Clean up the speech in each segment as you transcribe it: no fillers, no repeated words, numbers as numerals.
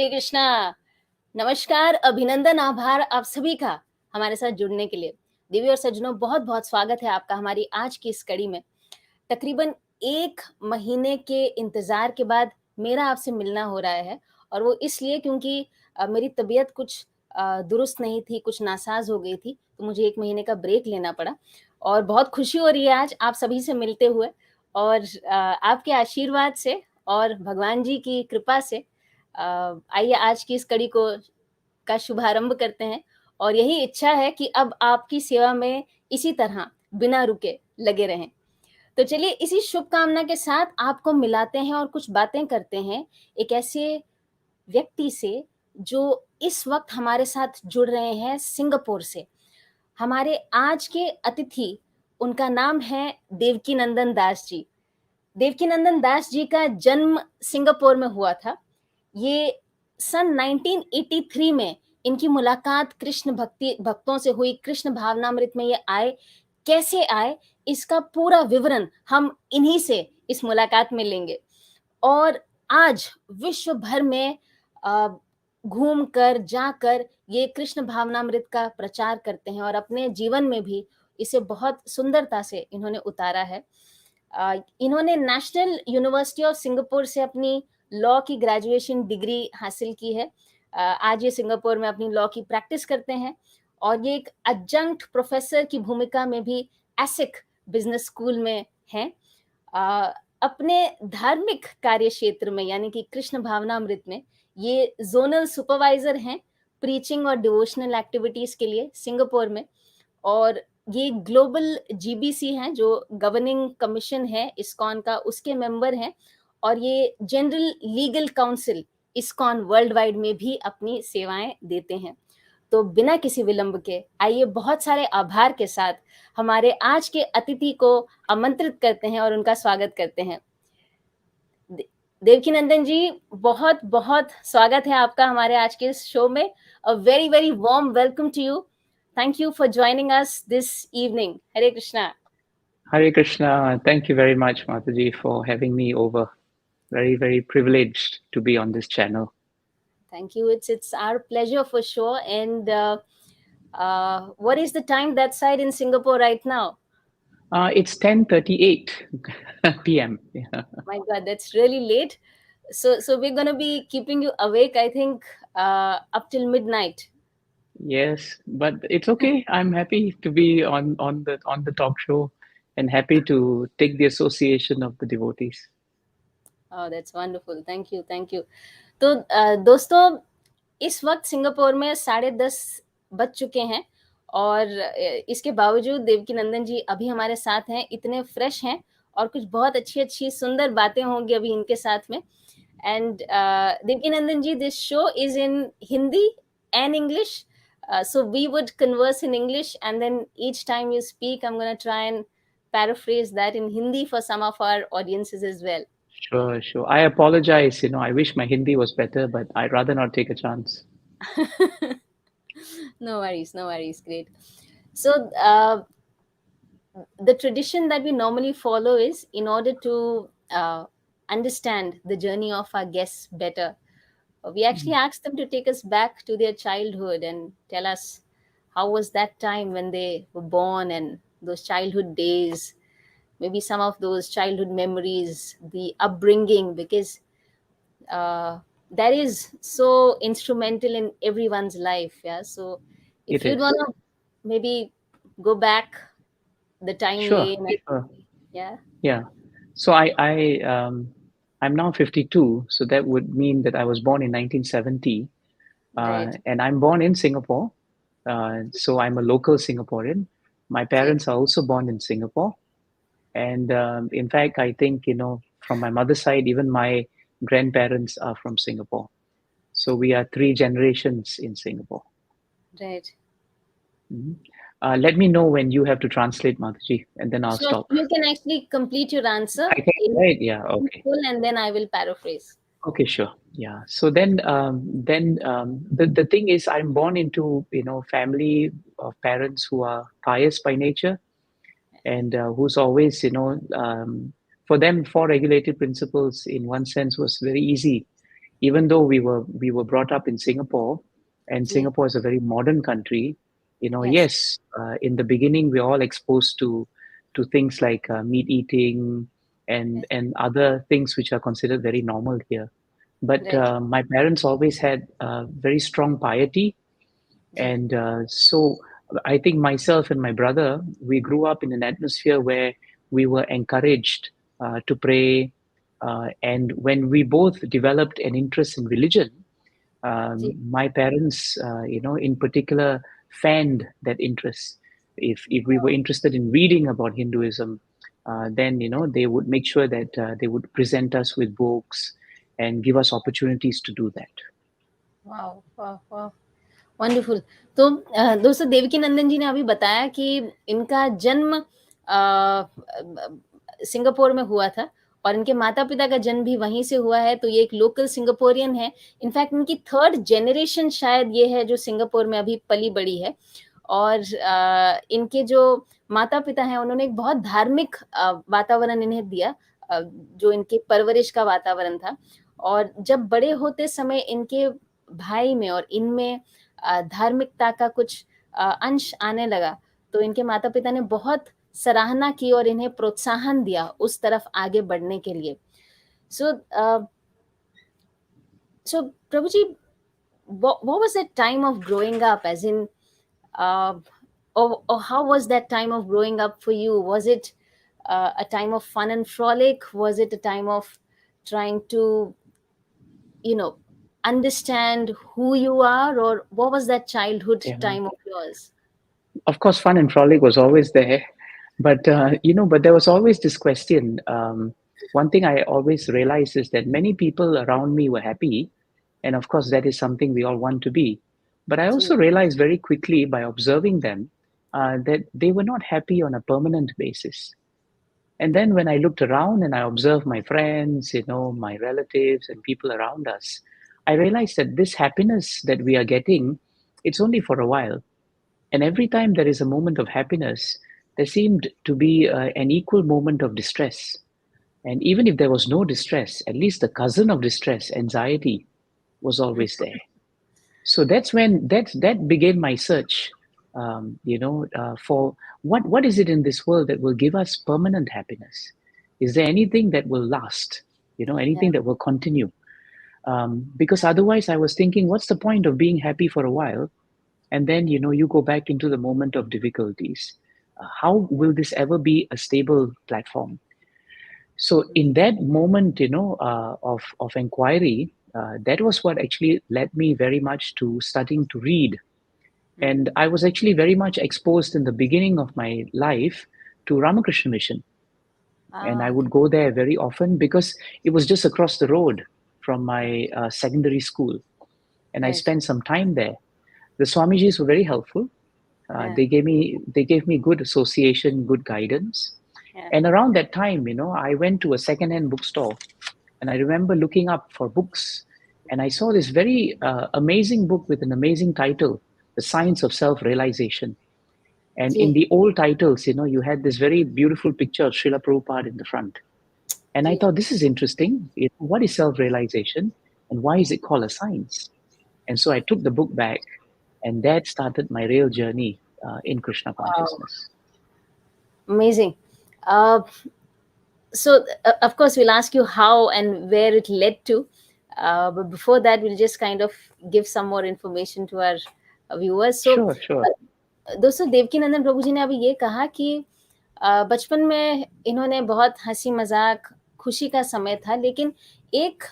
हरे कृष्णा। नमस्कार, अभिनंदन, आभार आप सभी का हमारे साथ जुड़ने के लिए। देवी और सज्जनों, बहुत बहुत स्वागत है आपका हमारी आज की इस कड़ी में। तकरीबन 1 महीने के इंतजार के बाद मेरा आपसे मिलना हो रहा है, और वो इसलिए क्योंकि मेरी तबीयत कुछ दुरुस्त नहीं थी, कुछ नासाज हो गई थी, तो मुझे 1 महीने का ब्रेक लेना पड़ा। और बहुत खुशी हो रही है आज आप सभी से मिलते हुए, और आपके आशीर्वाद से और भगवान जी की कृपा से आइए आज की इस कड़ी का शुभारंभ करते हैं। और यही इच्छा है कि अब आपकी सेवा में इसी तरह बिना रुके लगे रहें। तो चलिए इसी शुभकामना के साथ आपको मिलाते हैं और कुछ बातें करते हैं एक ऐसे व्यक्ति से जो इस वक्त हमारे साथ जुड़ रहे हैं सिंगापुर से। हमारे आज के अतिथि, उनका नाम है देवकीनंदन दास जी। देवकीनंदन दास जी का जन्म सिंगापुर में हुआ था। ये सन 1983 में इनकी मुलाकात कृष्ण भक्तों से हुई। कृष्ण भावनामृत में ये आए, कैसे आए, इसका पूरा विवरण हम इन्हीं से इस मुलाकात में लेंगे। और आज विश्व भर में घूम कर जाकर ये कृष्ण भावनामृत का प्रचार करते हैं और अपने जीवन में भी इसे बहुत सुंदरता से इन्होंने उतारा है। इन्होंने नेशनल यूनिवर्सिटी ऑफ सिंगापुर से अपनी लॉ की ग्रेजुएशन डिग्री हासिल की है। आज ये सिंगापुर में अपनी लॉ की प्रैक्टिस करते हैं, और ये एक एडजंक्ट प्रोफेसर की भूमिका में भी एसेक बिजनेस स्कूल में हैं। अपने धार्मिक कार्य क्षेत्र में यानी कि कृष्ण भावनामृत में ये जोनल सुपरवाइजर हैं प्रीचिंग और डिवोशनल एक्टिविटीज के लिए सिंगापुर में। और ये ग्लोबल जीबीसी हैं, जो गवर्निंग कमीशन है इस्कॉन का, उसके मेंबर हैं। और ये general legal council ISKCON world wide में भी अपनी सेवाएं देते हैं। तो बिना किसी विलंब के आइए बहुत सारे आभार के साथ हमारे आज के अतिथि को आमंत्रित करते हैं और उनका स्वागत करते हैं। देवकीनंदन जी, बहुत बहुत स्वागत है आपका हमारे आज के इस शो में। A very very warm welcome to you. Thank you for joining us this evening. Hare Krishna. Hare Krishna. Thank you very much, Mataji, for having me over. Very, very privileged to be on this channel. Thank you. It's our pleasure for sure. And what is the time that side in Singapore right now? It's 10:38 p.m. Yeah. My God, that's really late. So we're gonna be keeping you awake, I think, up till midnight. Yes, but it's okay. I'm happy to be on the talk show, and happy to take the association of the devotees. Oh, that's wonderful. Thank you, thank you. तो दोस्तों, इस वक्त Singapore में 10:30 बज चुके हैं, और इसके बावजूद देवकीनंदन जी अभी हमारे साथ हैं, इतने फ्रेश हैं, और कुछ बहुत अच्छी अच्छी सुंदर बातें होंगी अभी इनके साथ में। And Devkinandan ji, this show is in Hindi and English, so we would converse in English, and then each time you speak I'm going to try and paraphrase that in Hindi for some of our audiences as well. Sure, sure. I apologize. I wish my Hindi was better, but I'd rather not take a chance. No worries, no worries. Great. So the tradition that we normally follow is, in order to understand the journey of our guests better, we actually ask them to take us back to their childhood and tell us how was that time when they were born, and those childhood days, maybe some of those childhood memories, the upbringing, because that is so instrumental in everyone's life. Yeah, so if It you'd is. want to maybe go back the time Sure, lane. sure. Yeah. Yeah. So I'm now 52, so that would mean that I was born in 1970, Right. and I'm born in Singapore. So I'm a local Singaporean. My parents are also born in Singapore, and in fact, I think from my mother's side, even my grandparents are from Singapore. So we are 3 generations in Singapore. Right. Mhm. Let me know when you have to translate, Mataji, and then I'll So stop. you can actually complete your answer I can, in right? Yeah. Okay. full, and then I will paraphrase. Okay, sure. Yeah. So then the thing is, I'm born into family of parents who are pious by nature, and who's always for them 4 regulated principles in one sense was very easy. even though we were brought up in Singapore, and जी, Singapore is a very modern country, yes, yes, in the beginning we're all exposed to things like meat eating yes, and other things which are considered very normal here. But right, my parents always had very strong piety, जी, and so I think myself and my brother, we grew up in an atmosphere where we were encouraged to pray. And when we both developed an interest in religion, जी, my parents, in particular, fanned that interest. If we were interested in reading about Hinduism, then they would make sure that they would present us with books and give us opportunities to do that. Wow, wow, wow! Wonderful. तो दोस्तों देवकीनंदन जी ने अभी बताया कि इनका जन्म Singapore में हुआ था और इनके माता-पिता का जन्म भी वहीं से हुआ है, तो ये एक लोकल सिंगापुरियन है। इनफैक्ट इनकी 3rd जनरेशन शायद ये है जो सिंगापुर में अभी पली-बड़ी है और इनके जो माता-पिता हैं उन्होंने एक बहुत धार्मिक वातावरण इन्हें दिया जो इनके परवरिश का वातावरण था और जब बड़े होते समय इनके भाई में और इनमें धार्मिकता का कुछ अंश आने लगा, तो इनके माता-पिता ने बहुत सराहना की और इन्हें प्रोत्साहन दिया उस तरफ आगे बढ़ने के लिए। सो सो प्रभु जी, what was that time of growing up? As in, uh, or how was that time of growing up for you? Was it a time of fun and frolic? Was it a time of trying to, you know, understand who you are, or what was that childhood Yeah. time of yours? Of course, fun and frolic was always there, but but there was always this question. One thing I always realized is that many people around me were happy, and of course, that is something we all want to be. But I ji, also realized very quickly by observing them that they were not happy on a permanent basis. And then when I looked around and I observed my friends, my relatives and people around us, I realized that this happiness that we are getting, it's only for a while. And every time there is a moment of happiness, there seemed to be an equal moment of distress. And even if there was no distress, at least the cousin of distress, anxiety, was always there. So that's when that began my search, for what is it in this world that will give us permanent happiness? Is there anything that will last? yeah, Anything that will continue? Because otherwise, I was thinking, what's the point of being happy for a while and then you go back into the moment of difficulties? How will this ever be a stable platform? So in that moment of inquiry, that was what actually led me very much to studying to read. And I was actually very much exposed in the beginning of my life to Ramakrishna Mission, and I ah, would go there very often because it was just across the road from my secondary school, and I right, spent some time there. The Swamijis were very helpful. yeah, They gave me good association, good guidance. yeah, And around that time, I went to a secondhand bookstore, and I remember looking up for books, and I saw this very amazing book with an amazing title, The Science of Self-Realization. And in ji, the old titles, you had this very beautiful picture of Srila Prabhupada in the front. And I ji, thought, this is interesting. What is self-realization, and why is it called a science? And so I took the book back, and that started my real journey in Krishna wow, consciousness. amazing. Uh, so of course we'll ask you how and where it led to, but before that we'll just kind of give some more information to our viewers. So Sure, sure. दोस्तों देवकीनंदन प्रभु जी ने अभी ये कहा कि बचपन में इन्होंने बहुत हंसी मजाक खुशी का समय था, लेकिन एक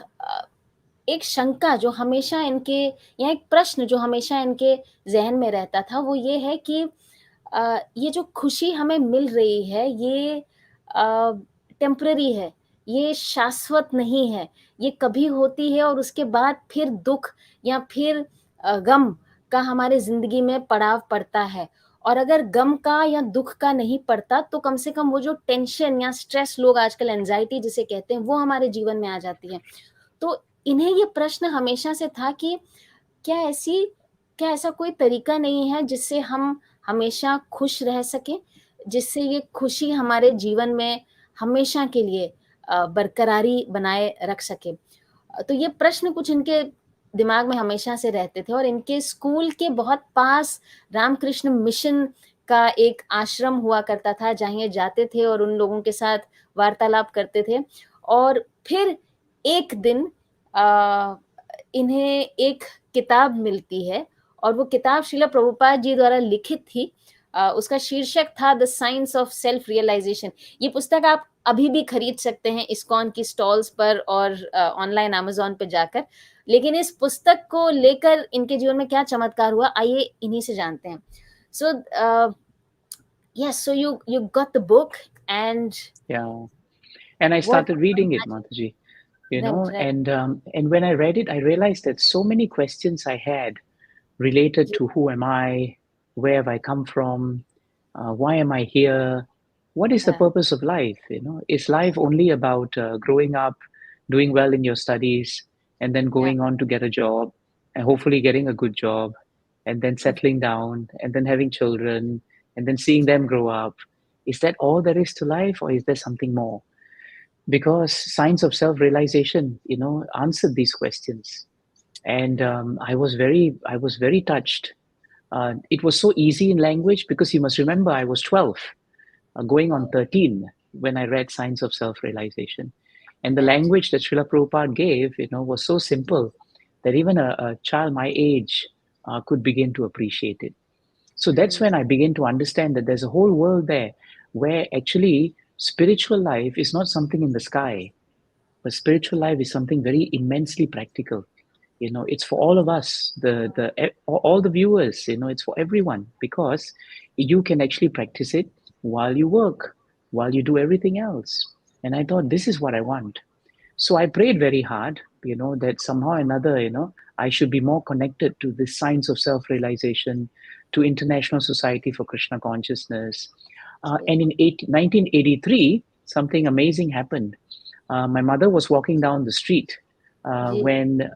एक शंका जो हमेशा इनके, या एक प्रश्न जो हमेशा इनके जहन में रहता था, वो ये है कि ये जो खुशी हमें मिल रही है ये टेम्पररी है, ये शाश्वत नहीं है, ये कभी होती है और उसके बाद फिर दुख या फिर गम का हमारे ज़िंदगी में पड़ाव पड़ता है। और अगर गम का या दुख का नहीं पड़ता तो कम से कम वो जो टेंशन या स्ट्रेस, लोग आजकल एंग्ज़ायटी जिसे कहते हैं, वो हमारे जीवन में आ जाती है। तो इन्हें ये प्रश्न हमेशा से था कि क्या ऐसी क्या ऐसा कोई तरीका नहीं है जिससे हम हमेशा खुश रह सकें? जिससे ये खुशी हमारे जीवन में हमेशा के लिए बरकरारी बनाए रख सके। तो ये प्रश्न कुछ इनके दिमाग में हमेशा से रहते थे, और इनके स्कूल के बहुत पास रामकृष्ण मिशन का एक आश्रम हुआ करता था, जहाँ ये जाते थे और उन लोगों के साथ वार्तालाप करते थे। और फिर एक दिन इन्हें एक किताब मिलती है, और वो किताब श्रीला प्रभुपाद जी द्वारा लिखित थी। उसका शीर्षक था the science of self realisation. ये पुस्तक आप अभी भी खरीद सकते हैं इस्कॉन की स्टॉल्स पर और ऑनलाइन अमेज़न पे जाकर। लेकिन इस पुस्तक को लेकर इनके जीवन में क्या चमत्कार हुआ, आइए इन्हीं से जानते हैं। सो yes, so you got the book, and Yeah. And I what started reading it, Mataji, right, right. and when I read it, I realized that so many questions I had related ji, to who am I, where have I come from, why am I here, what is the हाँ, purpose of life? Is life only about growing up, doing well in your studies, and then हाँ, going on to get a job, and hopefully getting a good job, and then hmm, settling down, and then having children, and then seeing them grow up? Is that all there is to life, or is there something more? Because Science of Self-Realization, answered these questions, and I was very touched. It was so easy in language because you must remember I was 12, going on 13 when I read Science of Self-Realization, and the right, language that Srila Prabhupada gave, was so simple that even a child my age could begin to appreciate it. So that's when I begin to understand that there's a whole world there where actually spiritual life is not something in the sky, but spiritual life is something very immensely practical. It's for all of us, all the viewers. It's for everyone, because you can actually practice it while you work, while you do everything else. And I thought, this is what I want. So I prayed very hard, that somehow or another, I should be more connected to this Science of Self-Realization, to International Society for Krishna Consciousness. Ji, And in 1983, something amazing happened. My mother was walking down the street ji, when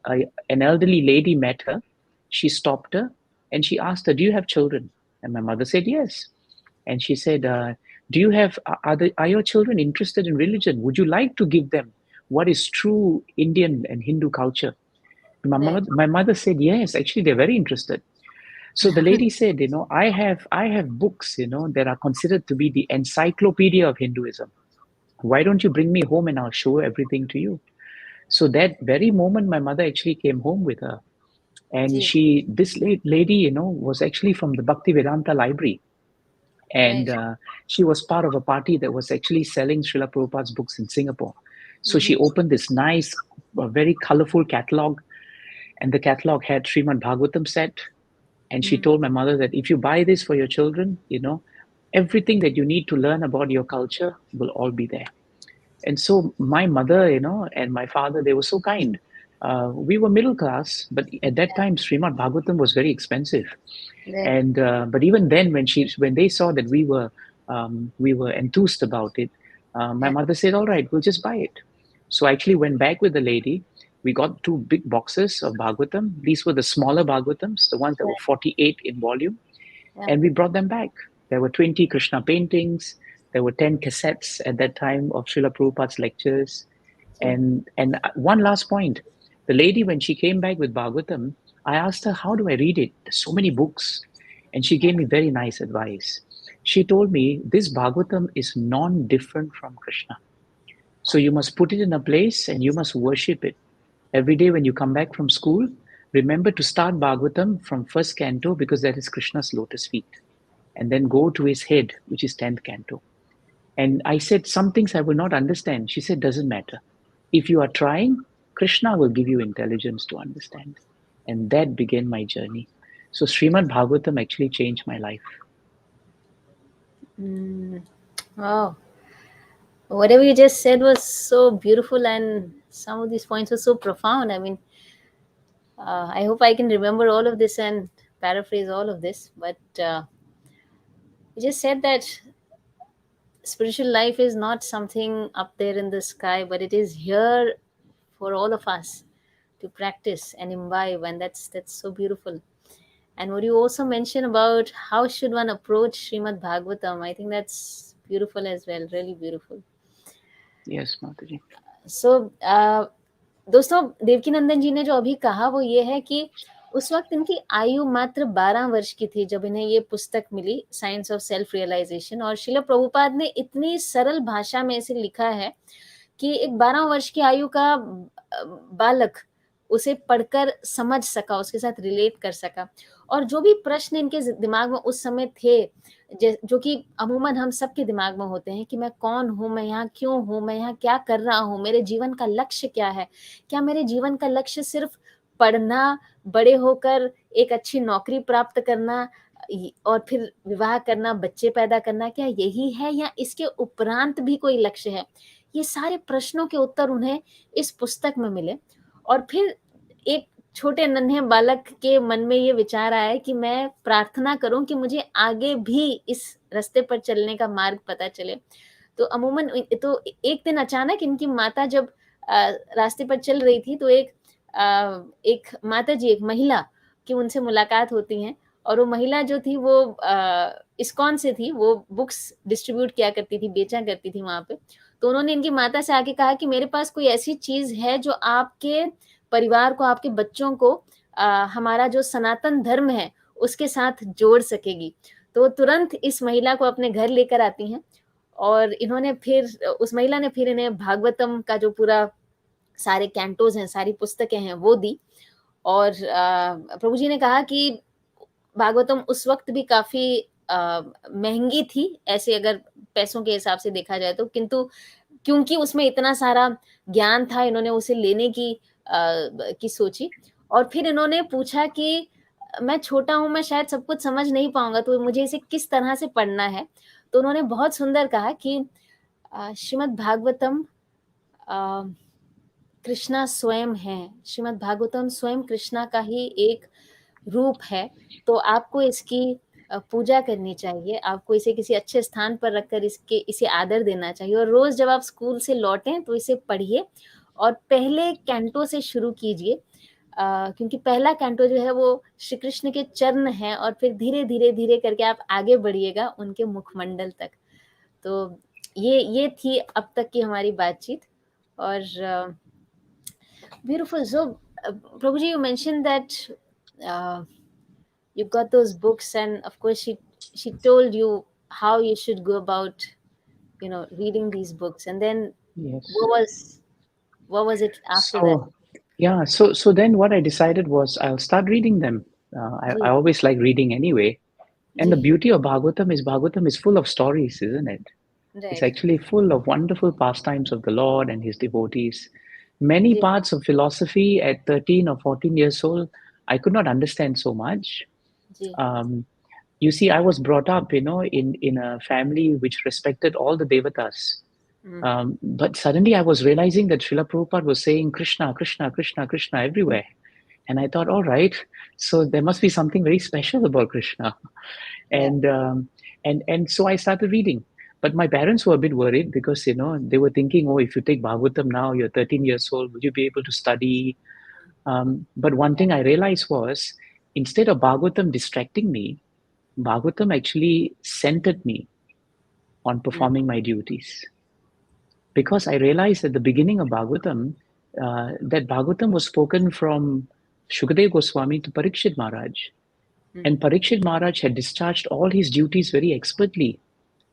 an elderly lady met her. She stopped her and she asked her, "Do you have children?" And my mother said, "Yes." And she said, "Do you have are your children interested in religion? Would you like to give them what is true Indian and Hindu culture?" right, My mother said, "Yes, actually they're very interested." So the lady said, I have books, that are considered to be the encyclopedia of Hinduism. Why don't you bring me home and I'll show everything to you? So that very moment, my mother actually came home with her. And ji, this lady, was actually from the Bhakti Vedanta library. And right, she was part of a party that was actually selling Srila Prabhupada's books in Singapore. So she mhm, opened this nice, very colorful catalog, and the catalog had Srimad Bhagavatam set. And she told my mother that if you buy this for your children, everything that you need to learn about your culture will all be there. And so my mother, and my father, they were so kind. We were middle class, but at that time, Srimad Bhagavatam was very expensive. right, And but even then, when they saw that we were enthused about it, my yeah, mother said, "All right, we'll just buy it." So I actually went back with the lady. We got two big boxes of Bhagavatam. These were the smaller Bhagavatams, the ones that were right, 48 in volume, yeah, and we brought them back. There were 20 Krishna paintings. There were 10 cassettes at that time of Srila Prabhupada's lectures. Ji, And one last point. The lady, when she came back with Bhagavatam, I asked her, "How do I read it? There's so many books." And she gave me very nice advice. She told me, "This Bhagavatam is non-different from Krishna. So you must put it in a place and you must worship it. Every day when you come back from school, remember to start Bhagavatam from first canto, because that is Krishna's lotus feet, and then go to his head, which is 10th canto." And I said, "Some things I will not understand." She said, "Doesn't matter. If you are trying, Krishna will give you intelligence to understand." And that began my journey. So Srimad Bhagavatam actually changed my life. wow, whatever you just said was so beautiful, and some of these points were so profound. I mean, I hope I can remember all of this and paraphrase all of this, but you just said that spiritual life is not something up there in the sky, but it is here for all of us to practice and imbibe, and that's so beautiful. And what you also mentioned about how should one approach Srimad Bhagavatam, I think that's beautiful as well, really beautiful. Yes, Mataji. So दोस्तों, देवकीनंदन जी ने जो अभी कहा वो ये है कि उस वक्त इनकी आयु मात्र 12 वर्ष की थी जब इन्हें ये पुस्तक मिली, साइंस ऑफ सेल्फ रियलाइजेशन, और श्रील प्रभुपाद ने इतनी सरल भाषा में इसे लिखा है कि एक 12 वर्ष की आयु का बालक उसे पढ़कर समझ सका, उसके साथ रिलेट कर सका। और जो भी प्रश्न इनके दिमाग में उस समय थे, जो कि अमूमन हम सबके दिमाग में होते हैं कि मैं कौन हूँ, मैं यहाँ क्यों हूँ, मैं यहाँ क्या कर रहा हूँ, मेरे जीवन का लक्ष्य क्या है, क्या मेरे जीवन का लक्ष्य सिर्फ पढ़ना, बड़े होकर एक अच्छी नौकरी प्राप्त करना और फिर विवाह करना, बच्चे पैदा करना, क्या यही है या इसके उपरांत भी कोई लक्ष्य है? ये सारे प्रश्नों के उत्तर उन्हें इस पुस्तक में मिले। और फिर एक छोटे नन्हे बालक के मन में ये विचार आया कि मैं प्रार्थना करूं कि मुझे आगे भी इस रास्ते पर चलने का मार्ग पता चले। तो अमूमन तो एक दिन अचानक इनकी माता जब रास्ते पर चल रही थी तो एक माता जी, एक महिला की उनसे मुलाकात होती है। और वो महिला जो थी वो इस्कॉन से थी, वो बुक्स डिस्ट्रीब्यूट किया करती थी, बेचा करती थी वहां पे। तो उन्होंने इनकी माता से आके कहा कि मेरे पास कोई ऐसी चीज है जो आपके परिवार को, आपके बच्चों को हमारा जो सनातन धर्म है उसके साथ जोड़ सकेगी। तो तुरंत इस महिला को अपने घर लेकर आती हैं और इन्होंने फिर, उस महिला ने फिर इन्हें भागवतम का जो पूरा सारे कैंटोज हैं, सारी पुस्तकें हैं वो दी। और प्रभु जी ने कहा कि भागवतम उस वक्त भी काफी महंगी थी, ऐसे अगर पैसों के हिसाब से देखा जाए तो, किंतु क्योंकि उसमें इतना सारा ज्ञान था, इन्होंने उसे लेने की सोची। और फिर इन्होंने पूछा कि मैं छोटा हूं, मैं शायद सब कुछ समझ नहीं पाऊंगा, तो मुझे इसे किस तरह से पढ़ना है। तो उन्होंने बहुत सुंदर कहा कि श्रीमद् भागवतम कृष्णा स्वयं है, श्रीमद् भागवतम स्वयं कृष्णा का ही एक रूप है। तो आपको इसकी पूजा करनी चाहिए, आपको इसे किसी अच्छे स्थान पर रखकर इसे आदर देना चाहिए, और रोज जब आप स्कूल से लौटें तो इसे पढ़िए और पहले कैंटो से शुरू कीजिए, क्योंकि पहला कैंटो जो है वो श्री कृष्ण के चरण है, और फिर धीरे धीरे धीरे करके आप आगे बढ़िएगा उनके मुखमंडल तक। तो ये थी अब तक की हमारी बातचीत। और beautiful. So, Prabhuji, you mentioned that you got those books, and of course, she told you how you should go about, reading these books. And then, Yes. what was what was it after that? So, yeah, so then what I decided was I'll start reading them. I Ji, always like reading anyway. And the ji, beauty of Bhagavatam is full of stories, isn't it? It's right, actually full of wonderful pastimes of the Lord and his devotees. Many ji, parts of philosophy at 13 or 14 years old, I could not understand so much. ji, Um, you see, I was brought up, in a family which respected all the devatas. mm, But suddenly I was realizing that Srila Prabhupada was saying Krishna, Krishna, Krishna, Krishna everywhere. And I thought, all right, so there must be something very special about Krishna. yeah, And so I started reading. But my parents were a bit worried because they were thinking, oh, if you take Bhagavatam now, you're 13 years old, will you be able to study? But one thing I realized was, instead of Bhagavatam distracting me, Bhagavatam actually centered me on mm, performing my duties. Because I realized at the beginning of Bhagavatam that Bhagavatam was spoken from Shukadeva Goswami to Parikshit Maharaj. mm, And Parikshit Maharaj had discharged all his duties very expertly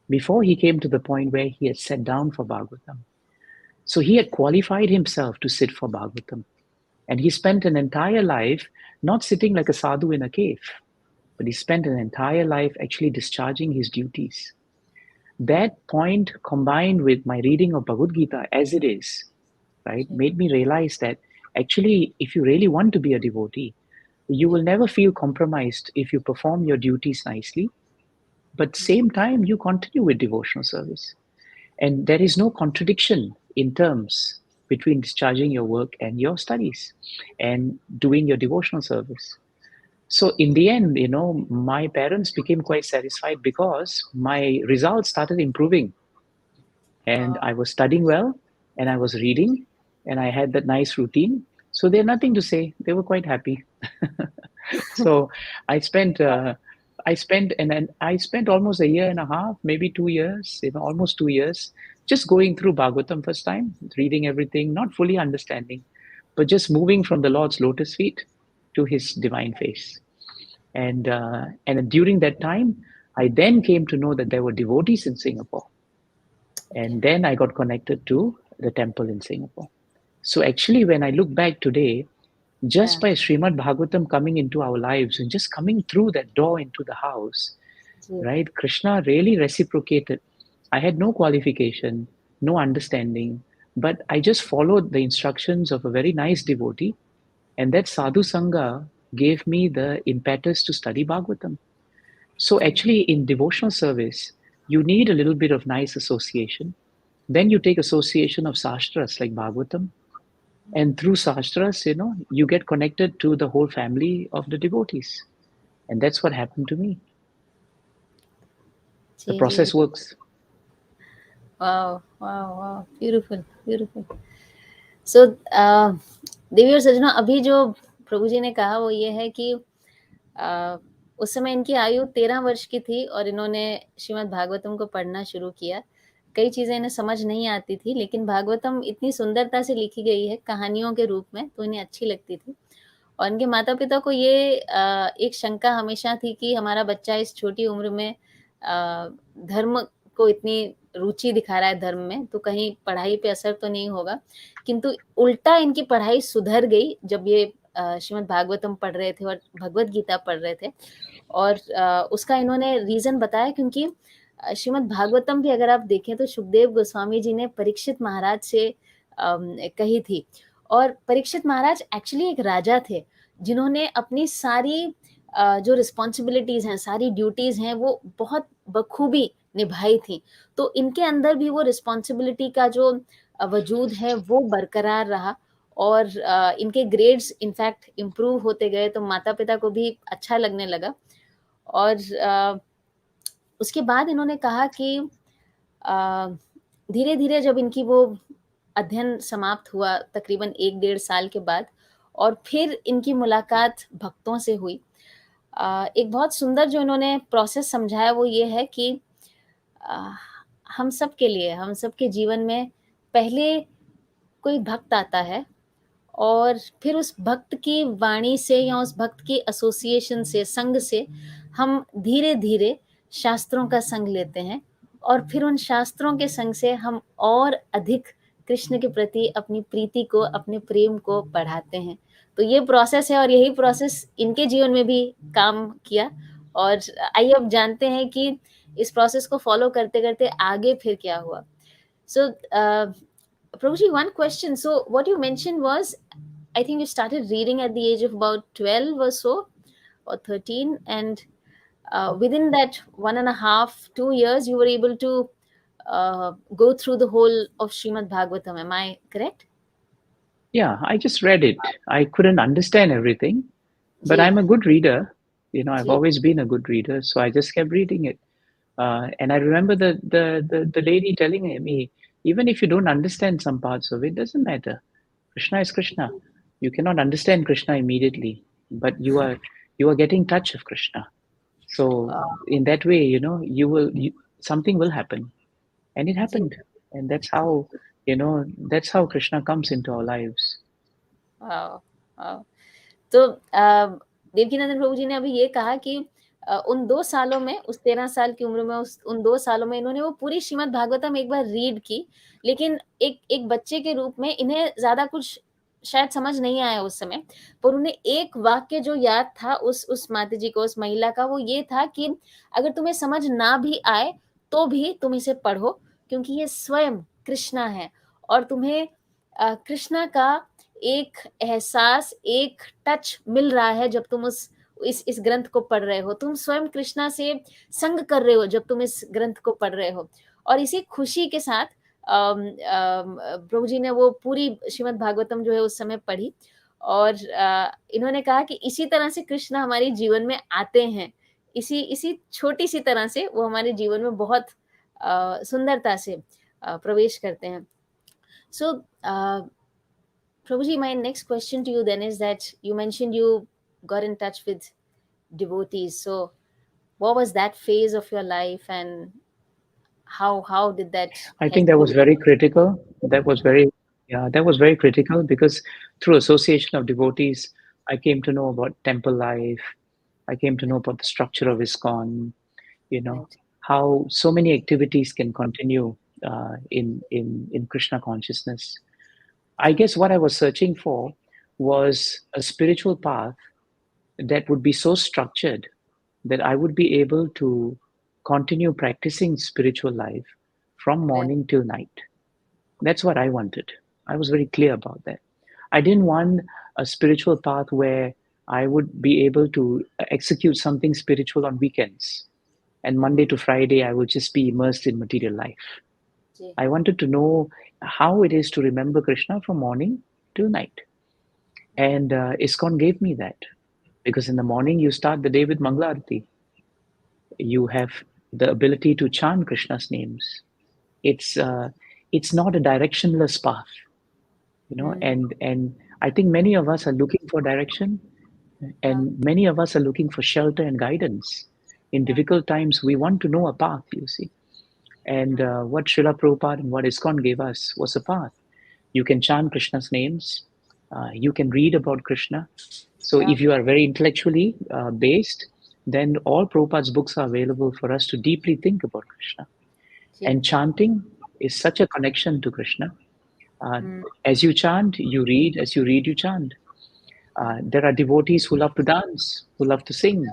before he came to the point where he had sat down for Bhagavatam. So he had qualified himself to sit for Bhagavatam. And he spent an entire life not sitting like a sadhu in a cave, but he spent an entire life actually discharging his duties. That point combined with my reading of Bhagavad Gita as it is, right, ji, made me realize that actually, if you really want to be a devotee, you will never feel compromised if you perform your duties nicely, but same time you continue with devotional service. And there is no contradiction in terms between discharging your work and your studies and doing your devotional service. So in the end, my parents became quite satisfied because my results started improving and I was studying well and I was reading and I had that nice routine. So they had nothing to say. They were quite happy. So I spent I spent almost a year and a half, maybe 2 years, almost 2 years, just going through Bhagavatam first time, reading everything, not fully understanding. but just moving from the Lord's lotus feet to his divine face. And during that time, I then came to know that there were devotees in Singapore. And then I got connected to the temple in Singapore. So actually, when I look back today, just by Srimad Bhagavatam coming into our lives and just coming through that door into the house, right? Krishna really reciprocated. I had no qualification, no understanding, but I just followed the instructions of a very nice devotee. And that sadhu sangha gave me the impetus to study Bhagavatam. So actually, in devotional service, you need a little bit of nice association. Then you take association of sastras like Bhagavatam. And through sastras, you get connected to the whole family of the devotees. And that's what happened to me. The process works. Wow, wow, wow. Beautiful, beautiful. So, देवी और सज्जनों, अभी जो प्रभु जी ने कहा वो ये है कि उस समय इनकी आयु 13 वर्ष की थी और इन्होंने श्रीमद् भागवतम को पढ़ना शुरू किया. कई चीज़ें इन्हें समझ नहीं आती थी, लेकिन भागवतम इतनी सुंदरता से लिखी गई है कहानियों के रूप में, तो इन्हें अच्छी लगती थी. और इनके माता-पिता को ये एक शंका हमेशा थी कि हमारा बच्चा इस छोटी उम्र में धर्म को इतनी रुचि दिखा रहा है धर्म में, तो कहीं पढ़ाई पे असर तो नहीं होगा. किंतु उल्टा इनकी पढ़ाई सुधर गई जब ये श्रीमद् भागवतम पढ़ रहे थे और भगवद गीता पढ़ रहे थे. और उसका इन्होंने रीज़न बताया क्योंकि श्रीमद् भागवतम भी अगर आप देखें तो सुखदेव गोस्वामी जी ने परीक्षित महाराज से कही थी. और परीक्षित महाराज एक्चुअली एक राजा थे जिन्होंने अपनी सारी जो रिस्पॉन्सिबिलिटीज़ हैं, सारी ड्यूटीज़ हैं, वो बहुत बखूबी निभाई थी. तो इनके अंदर भी वो रिस्पॉन्सिबिलिटी का जो वजूद है वो बरकरार रहा और इनके ग्रेड्स इनफैक्ट इम्प्रूव होते गए, तो माता-पिता को भी अच्छा लगने लगा. और उसके बाद इन्होंने कहा कि धीरे-धीरे जब इनकी वो अध्ययन समाप्त हुआ तकरीबन 1 डेढ़ साल के बाद और फिर इनकी मुलाकात भक्तों से हुई. एक बहुत सुंदर जो इन्होंने प्रोसेस समझाया वो ये है कि हम सब के लिए, हम सब के जीवन में पहले कोई भक्त आता है और फिर उस भक्त की वाणी से या उस भक्त की एसोसिएशन से, संग से हम धीरे-धीरे शास्त्रों का संग लेते हैं और फिर उन शास्त्रों के संग से हम और अधिक कृष्ण के प्रति अपनी प्रीति को, अपने प्रेम को बढ़ाते हैं. तो ये प्रोसेस है और यही प्रोसेस इनके जीवन में भी काम किया. और आइए अब जानते हैं कि इस प्रोसेस को फॉलो करते-करते आगे फिर क्या हुआ. So, Prabhuji, one question. So, what you mentioned was, I think you started reading at the age of about 12 or so, or 13, and within that 1.5, 2 years, you were able to go through the whole of Srimad Bhagavatam. Am I correct? Yeah, I just read it. I couldn't understand everything, but I'm a good reader. I've always been a good reader, so I just kept reading it. And I remember the lady telling me, even if you don't understand some parts of it, doesn't matter. Krishna is Krishna. You cannot understand Krishna immediately, but you are getting touch of Krishna. So in that way, something will happen, and it happened, and that's how Krishna comes into our lives. Wow, wow. तो देवकीनंदन प्रभु जी ने अभी ये कहा कि उन 2 सालों में, उस 13 साल की उम्र में, उन 2 सालों में इन्होंने वो पूरी श्रीमद् भागवतम एक बार रीड की, लेकिन एक बच्चे के रूप में इन्हें ज़्यादा कुछ शायद समझ नहीं आया उस समय, पर उन्हें एक वाक्य जो याद था उस माताजी को, उस महिला का, वो ये था कि अगर तुम्हें समझ ना भी आए तो भी तुम इसे पढ़ो क्योंकि ये स्वयं कृष्णा है और तुम्हें कृष्णा का एक एहसास, एक टच मिल रहा है जब तुम इस ग्रंथ को पढ़ रहे हो. तुम स्वयं कृष्णा से संग कर रहे हो जब तुम इस ग्रंथ को पढ़ रहे हो. और इसी खुशी के साथ प्रभु जी ने वो पूरी श्रीमद् भागवतम जो है उस समय पढ़ी और इन्होंने कहा कि इसी तरह से कृष्ण हमारे जीवन में आते हैं. इसी छोटी सी तरह से वो हमारे जीवन में बहुत सुंदरता से प्रवेश करते हैं. So, Prabhuji, my next question to you then is that you mentioned you got in touch with devotees. So, what was that phase of your life and how did that I think that was very critical. That was very Yeah, that was very critical because through association of devotees, I came to know about temple life. I came to know about the structure of Iskcon, you know, Right. how so many activities can continue in Krishna consciousness. I guess what I was searching for was a spiritual path that would be so structured that I would be able to continue practicing spiritual life from Right. morning till night. That's what I wanted. I was very clear about that. I didn't want a spiritual path where I would be able to execute something spiritual on weekends. And Monday to Friday, I would just be immersed in material life. Ji. I wanted to know how it is to remember Krishna from morning till night. And ISKCON gave me that because in the morning you start the day with Mangala Arati. You have the ability to chant Krishna's names. It's uh, it's not a directionless path, you know. Mm. And I think many of us are looking for direction, हाँ, and many of us are looking for shelter and guidance. In हाँ, difficult times, we want to know a path. You see, and what Srila Prabhupada and what ISKCON gave us was a path. You can chant Krishna's names. You can read about Krishna. So हाँ, if you are very intellectually based, then all Prabhupada's books are available for us to deeply think about Krishna. Ji. And chanting is such a connection to Krishna. Uh, Mm. as you chant, you read. As you read, you chant. There are devotees who love to dance, who love to sing.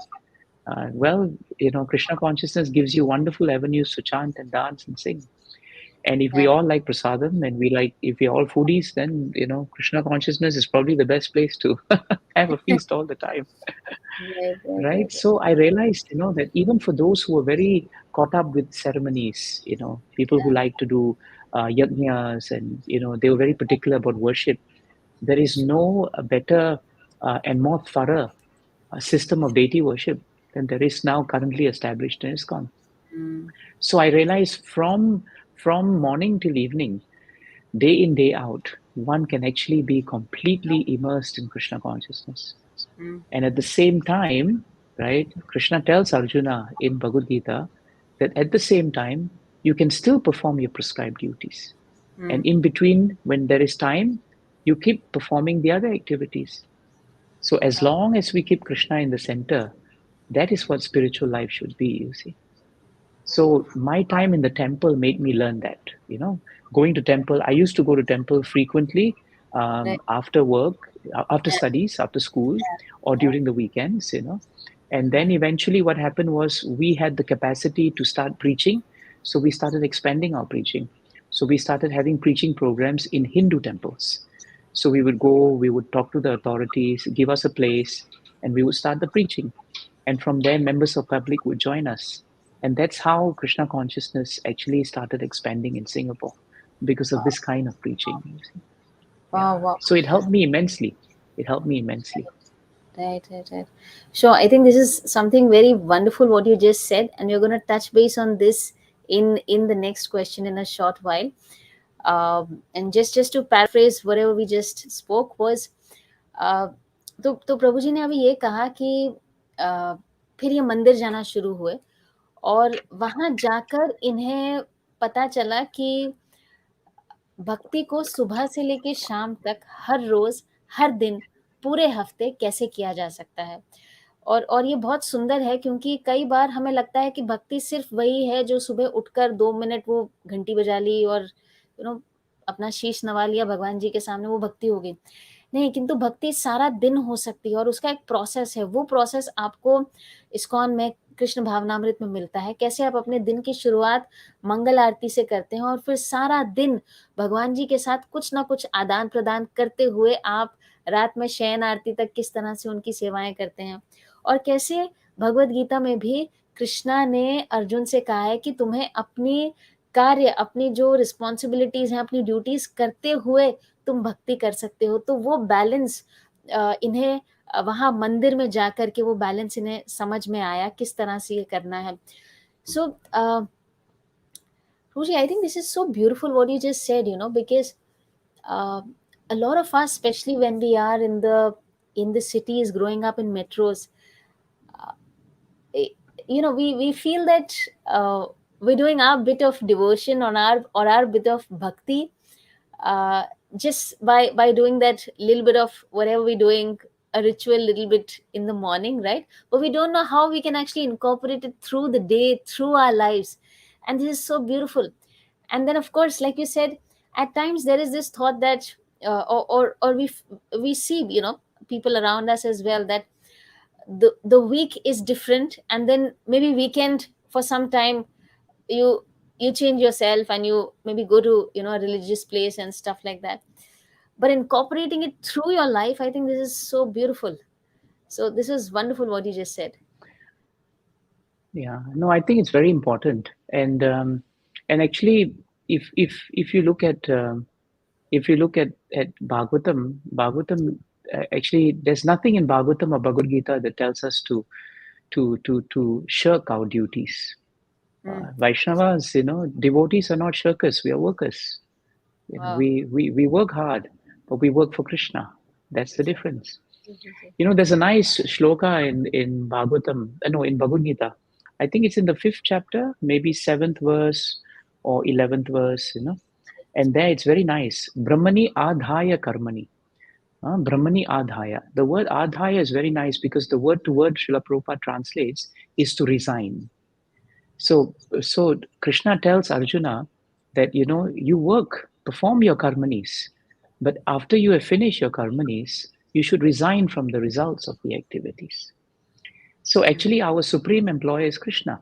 Well, you know, Krishna consciousness gives you wonderful avenues to chant and dance and sing. And if we Right. all like prasadam and if we're all foodies, then, you know, Krishna consciousness is probably the best place to have a feast all the time. Right, right, Right. right. So I realized, you know, that even for those who are very caught up with ceremonies, you know, people who like to do yajnas and, you know, they were very particular about worship, there is no better and more thorough system of deity worship than there is now currently established in ISKCON. Mm. So I realized from morning till evening, day in, day out, one can actually be completely immersed in Krishna consciousness. Mm. And at the same time, right, Krishna tells Arjuna in Bhagavad Gita that at the same time, you can still perform your prescribed duties. And Mm. in between, when there is time, you keep performing the other activities. So as Wow. long as we keep Krishna in the center, that is what spiritual life should be, you see. So my time in the temple made me learn that, you know, going to temple. I used to go to temple frequently Right. after work, after studies, after school, or Yeah. during the weekends, you know. And then Mm. eventually, what happened was we had the capacity to start preaching, so we started expanding our preaching. So we started having preaching programs in Hindu temples. So we would go, we would talk to the authorities, give us a place, and we would start the preaching. And from there, members of public would join us. And that's how Krishna consciousness actually started expanding in Singapore because of this kind of preaching. You see. Yeah. Wow, wow. So it helped me immensely. It helped me immensely. Right, right, right. Sure. I think this is something very wonderful what you just said, and we're going to touch base on this in the next question in a short while. And just to paraphrase whatever we just spoke was, uh, तो प्रभु जी ने अभी ये कहा कि फिर ये मंदिर जाना शुरू हुए और वहां जाकर इन्हें पता चला कि भक्ति को सुबह से लेके शाम तक हर रोज हर दिन पूरे हफ्ते कैसे किया जा सकता है और ये बहुत सुंदर है क्योंकि कई बार हमें लगता है कि भक्ति सिर्फ वही है जो सुबह उठकर 2 मिनट वो घंटी बजा ली और अपना शीश नवा लिया भगवान जी के सामने, वो भक्ति हो गई। नहीं, किंतु भक्ति सारा दिन हो सकती है और उसका एक प्रोसेस है। वो प्रोसेस आपको इस्कॉन में कृष्ण भावनामृत में मिलता है। कैसे आप अपने दिन की शुरुआत मंगल आरती से करते हैं और फिर सारा दिन भगवान जी के साथ कुछ ना कुछ आदान प्रदान करते हुए आप रात में शयन आरती तक किस तरह से उनकी सेवाएं करते हैं। और कैसे भगवत गीता में भी कृष्णा ने अर्जुन से कहा है कि तुम्हें अपनी कार्य, अपनी जो रिस्पॉन्सिबिलिटीज हैं, अपनी ड्यूटीज करते हुए तुम भक्ति कर सकते हो। तो वो बैलेंस इन्हें वहां मंदिर में जाकर के वो बैलेंस इन्हें समझ में आया किस तरह से ये करना है। सो Ruchi, I think this is so beautiful what you just said, because uh, a lot of us, especially when we are in the cities, growing up in metros, uh, eh, we feel that we're doing our bit of devotion on our or our bit of bhakti, just by doing that little bit of whatever we're doing, a ritual little bit in the morning, right? But we don't know how we can actually incorporate it through the day, through our lives. And this is so beautiful. And then of course, like you said, at times there is this thought that or we see, you know, people around us as well, that the week is different, and then maybe weekend for some time you you change yourself and you maybe go to, you know, a religious place and stuff like that. But incorporating it through your life, I think this is so beautiful. So this is wonderful what you just said. Yeah, no, I think it's very important, and actually, if you look at Bhagavatam, actually, there's nothing in Bhagavatam or Bhagavad Gita that tells us to shirk our duties. Vaishnavas, devotees are not shirkers; we are workers. Wow. We work hard, but we work for Krishna. That's the difference. Yes, yes, yes. There's a nice shloka in Bhagavatam, no, in Bhagavad Gita. I think it's in the 5th chapter, maybe 7th verse or 11th verse, and there it's very nice. Brahmani adhaya karmani. Brahmani adhaya. The word adhaya is very nice because the word to word Srila Prabhupada translates is to resign. So Krishna tells Arjuna that, you work, perform your karmanis, but after you have finished your karmanis, you should resign from the results of the activities. So actually our supreme employer is Krishna.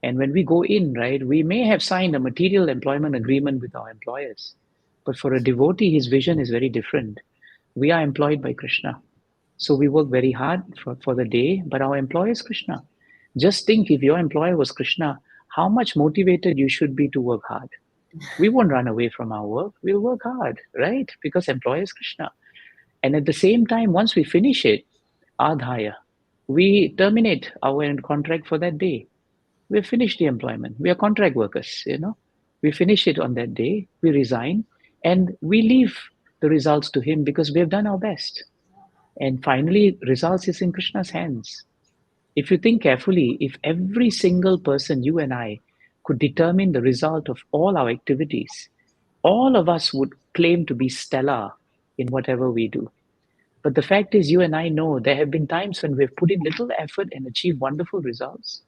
And when we go in, right, we may have signed a material employment agreement with our employers, but for a devotee, his vision is very different. We are employed by Krishna. So we work very hard for the day, but our employer is Krishna. Just think, if your employer was Krishna, how much motivated you should be to work hard. We won't run away from our work. We'll work hard, right? Because employer is Krishna. And at the same time, once we finish it, adhaya, we terminate our contract for that day. We've finished the employment. We are contract workers, We finish it on that day, we resign, and we leave the results to him because we have done our best. And finally, results is in Krishna's hands. If you think carefully, if every single person, you and I, could determine the result of all our activities, all of us would claim to be stellar in whatever we do. But the fact is, you and I know there have been times when we've put in little effort and achieved wonderful results.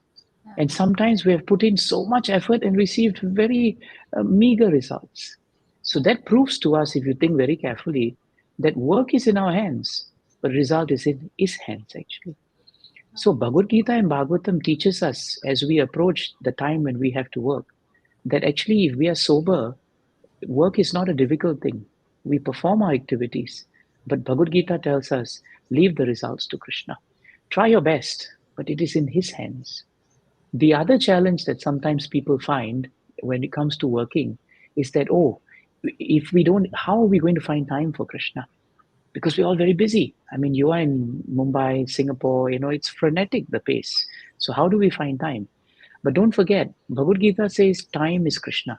And sometimes we have put in so much effort and received very meager results. So that proves to us, if you think very carefully, that work is in our hands, but result is in his hands, actually. So Bhagavad Gita and Bhagavatam teaches us, as we approach the time when we have to work, that actually if we are sober, work is not a difficult thing. We perform our activities, but Bhagavad Gita tells us, leave the results to Krishna. Try your best, but it is in his hands. The other challenge that sometimes people find when it comes to working is that, if we don't, how are we going to find time for Krishna? Because we're all very busy. I mean, you are in Mumbai, Singapore, it's frenetic, the pace. So how do we find time? But don't forget, Bhagavad Gita says time is Krishna.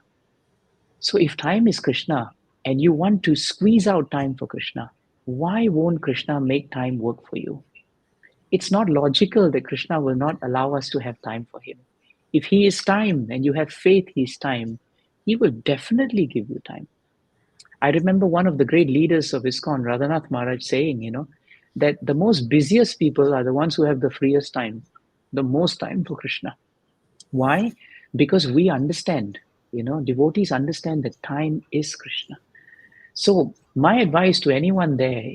So if time is Krishna and you want to squeeze out time for Krishna, why won't Krishna make time work for you? It's not logical that Krishna will not allow us to have time for him. If he is time and you have faith he is time, he will definitely give you time. I remember one of the great leaders of Iskcon, Radhanath Maharaj, saying, that the most busiest people are the ones who have the freest time, the most time for Krishna. Why? Because we understand, devotees understand that time is Krishna. So my advice to anyone there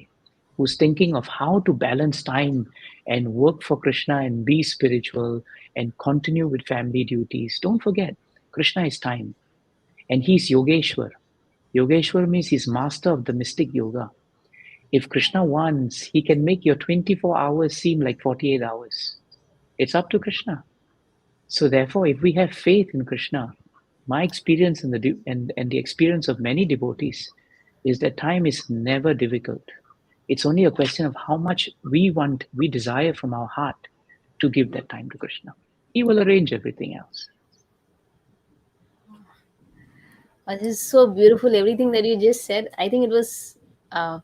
who's thinking of how to balance time and work for Krishna and be spiritual and continue with family duties, don't forget, Krishna is time and he's Yogeshwar. Yogeshwar means he's master of the mystic yoga. If Krishna wants, he can make your 24 hours seem like 48 hours. It's up to Krishna. So therefore, if we have faith in Krishna, my experience and the experience of many devotees is that time is never difficult. It's only a question of how much we desire from our heart to give that time to Krishna. He will arrange everything else. This is so beautiful, everything that you just said. I think uh,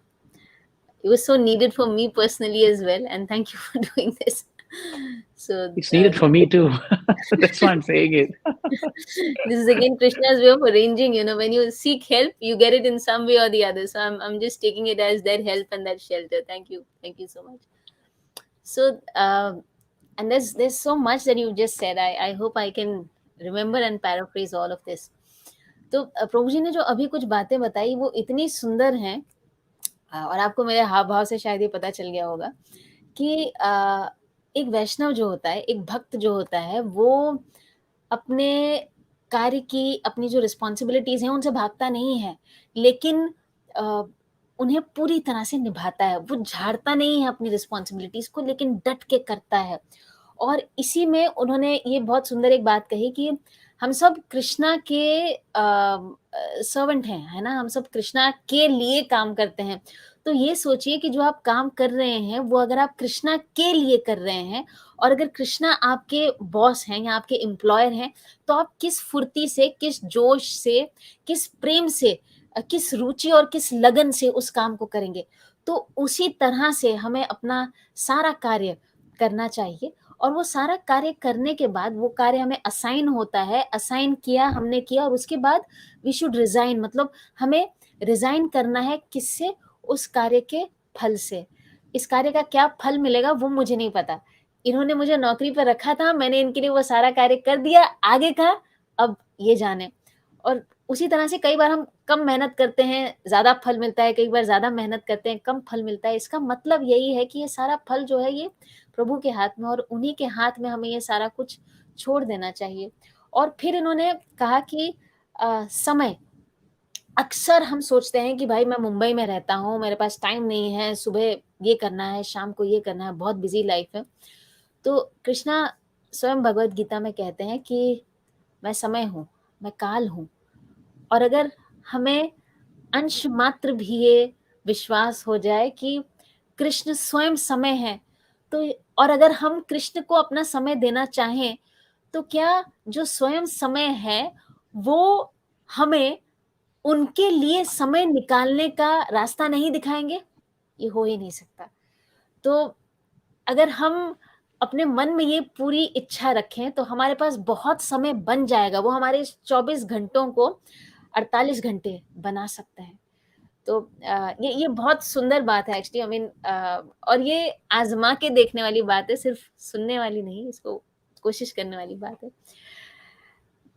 it was so needed for me personally as well, and thank you for doing this. So It's needed for me too. That's why I'm saying it. this is again Krishna's way of arranging. When you seek help, you get it in some way or the other. So I'm just taking it as their help and their shelter. Thank you so much. So and there's so much that you just said. I hope I can remember and paraphrase all of this. तो प्रभु जी ने जो अभी कुछ बातें बताई वो इतनी सुंदर हैं, और आपको मेरे हाव भाव से शायद ये पता चल गया होगा कि एक वैष्णव जो होता है, एक भक्त जो होता है, वो अपने कार्य की, अपनी जो रिस्पॉन्सिबिलिटीज हैं उनसे भागता नहीं है, लेकिन अ, उन्हें पूरी तरह से निभाता है। वो झाड़ता नहीं है अपनी रिस्पॉन्सिबिलिटीज को, लेकिन डट के करता है। और इसी में उन्होंने ये बहुत सुंदर एक बात कही कि हम सब कृष्णा के सर्वेंट हैं, है ना, हम सब कृष्णा के लिए काम करते हैं। तो ये सोचिए कि जो आप काम कर रहे हैं वो अगर आप कृष्णा के लिए कर रहे हैं, और अगर कृष्णा आपके बॉस हैं या आपके एम्प्लॉयर हैं, तो आप किस फुर्ती से, किस जोश से, किस प्रेम से, किस रुचि और किस लगन से उस काम को करेंगे। तो उसी तरह से हमें अपना सारा कार्य करना चाहिए, और वो सारा कार्य करने के बाद वो कार्य हमें असाइन होता है, असाइन किया, हमने किया, और उसके बाद वी शुड रिजाइन, मतलब हमें रिजाइन करना है किससे? उस कार्य के फल से। इस कार्य का क्या फल मिलेगा वो मुझे नहीं पता। इन्होंने मुझे नौकरी पर रखा था, मैंने इनके लिए वो सारा कार्य कर दिया, आगे का अब ये जाने। और उसी तरह से कई बार हम कम मेहनत करते हैं, ज्यादा फल मिलता है, कई बार ज्यादा मेहनत करते हैं, कम फल मिलता है। इसका मतलब यही है कि ये सारा फल जो है ये प्रभु के हाथ में, और उन्हीं के हाथ में हमें ये सारा कुछ छोड़ देना चाहिए। और फिर इन्होंने कहा कि समय, अक्सर हम सोचते हैं कि भाई मैं मुंबई में रहता हूँ, मेरे पास टाइम नहीं है, सुबह ये करना है, शाम को ये करना है, बहुत बिजी लाइफ है। तो कृष्णा स्वयं भगवत गीता में कहते हैं कि मैं समय हूँ, मैं काल हूँ। और अगर हमें अंश मात्र भी ये विश्वास हो जाए कि कृष्ण स्वयं समय है, तो और अगर हम कृष्ण को अपना समय देना चाहें, तो क्या जो स्वयं समय है वो हमें उनके लिए समय निकालने का रास्ता नहीं दिखाएंगे? ये हो ही नहीं सकता। तो अगर हम अपने मन में ये पूरी इच्छा रखें तो हमारे पास बहुत समय बन जाएगा, वो हमारे 24 घंटों को 48 घंटे बना सकता है। तो ये बहुत सुंदर बात है एक्चुअली, आई मीन, और ये आजमा के देखने वाली बात है, सिर्फ सुनने वाली नहीं, इसको कोशिश करने वाली बात है।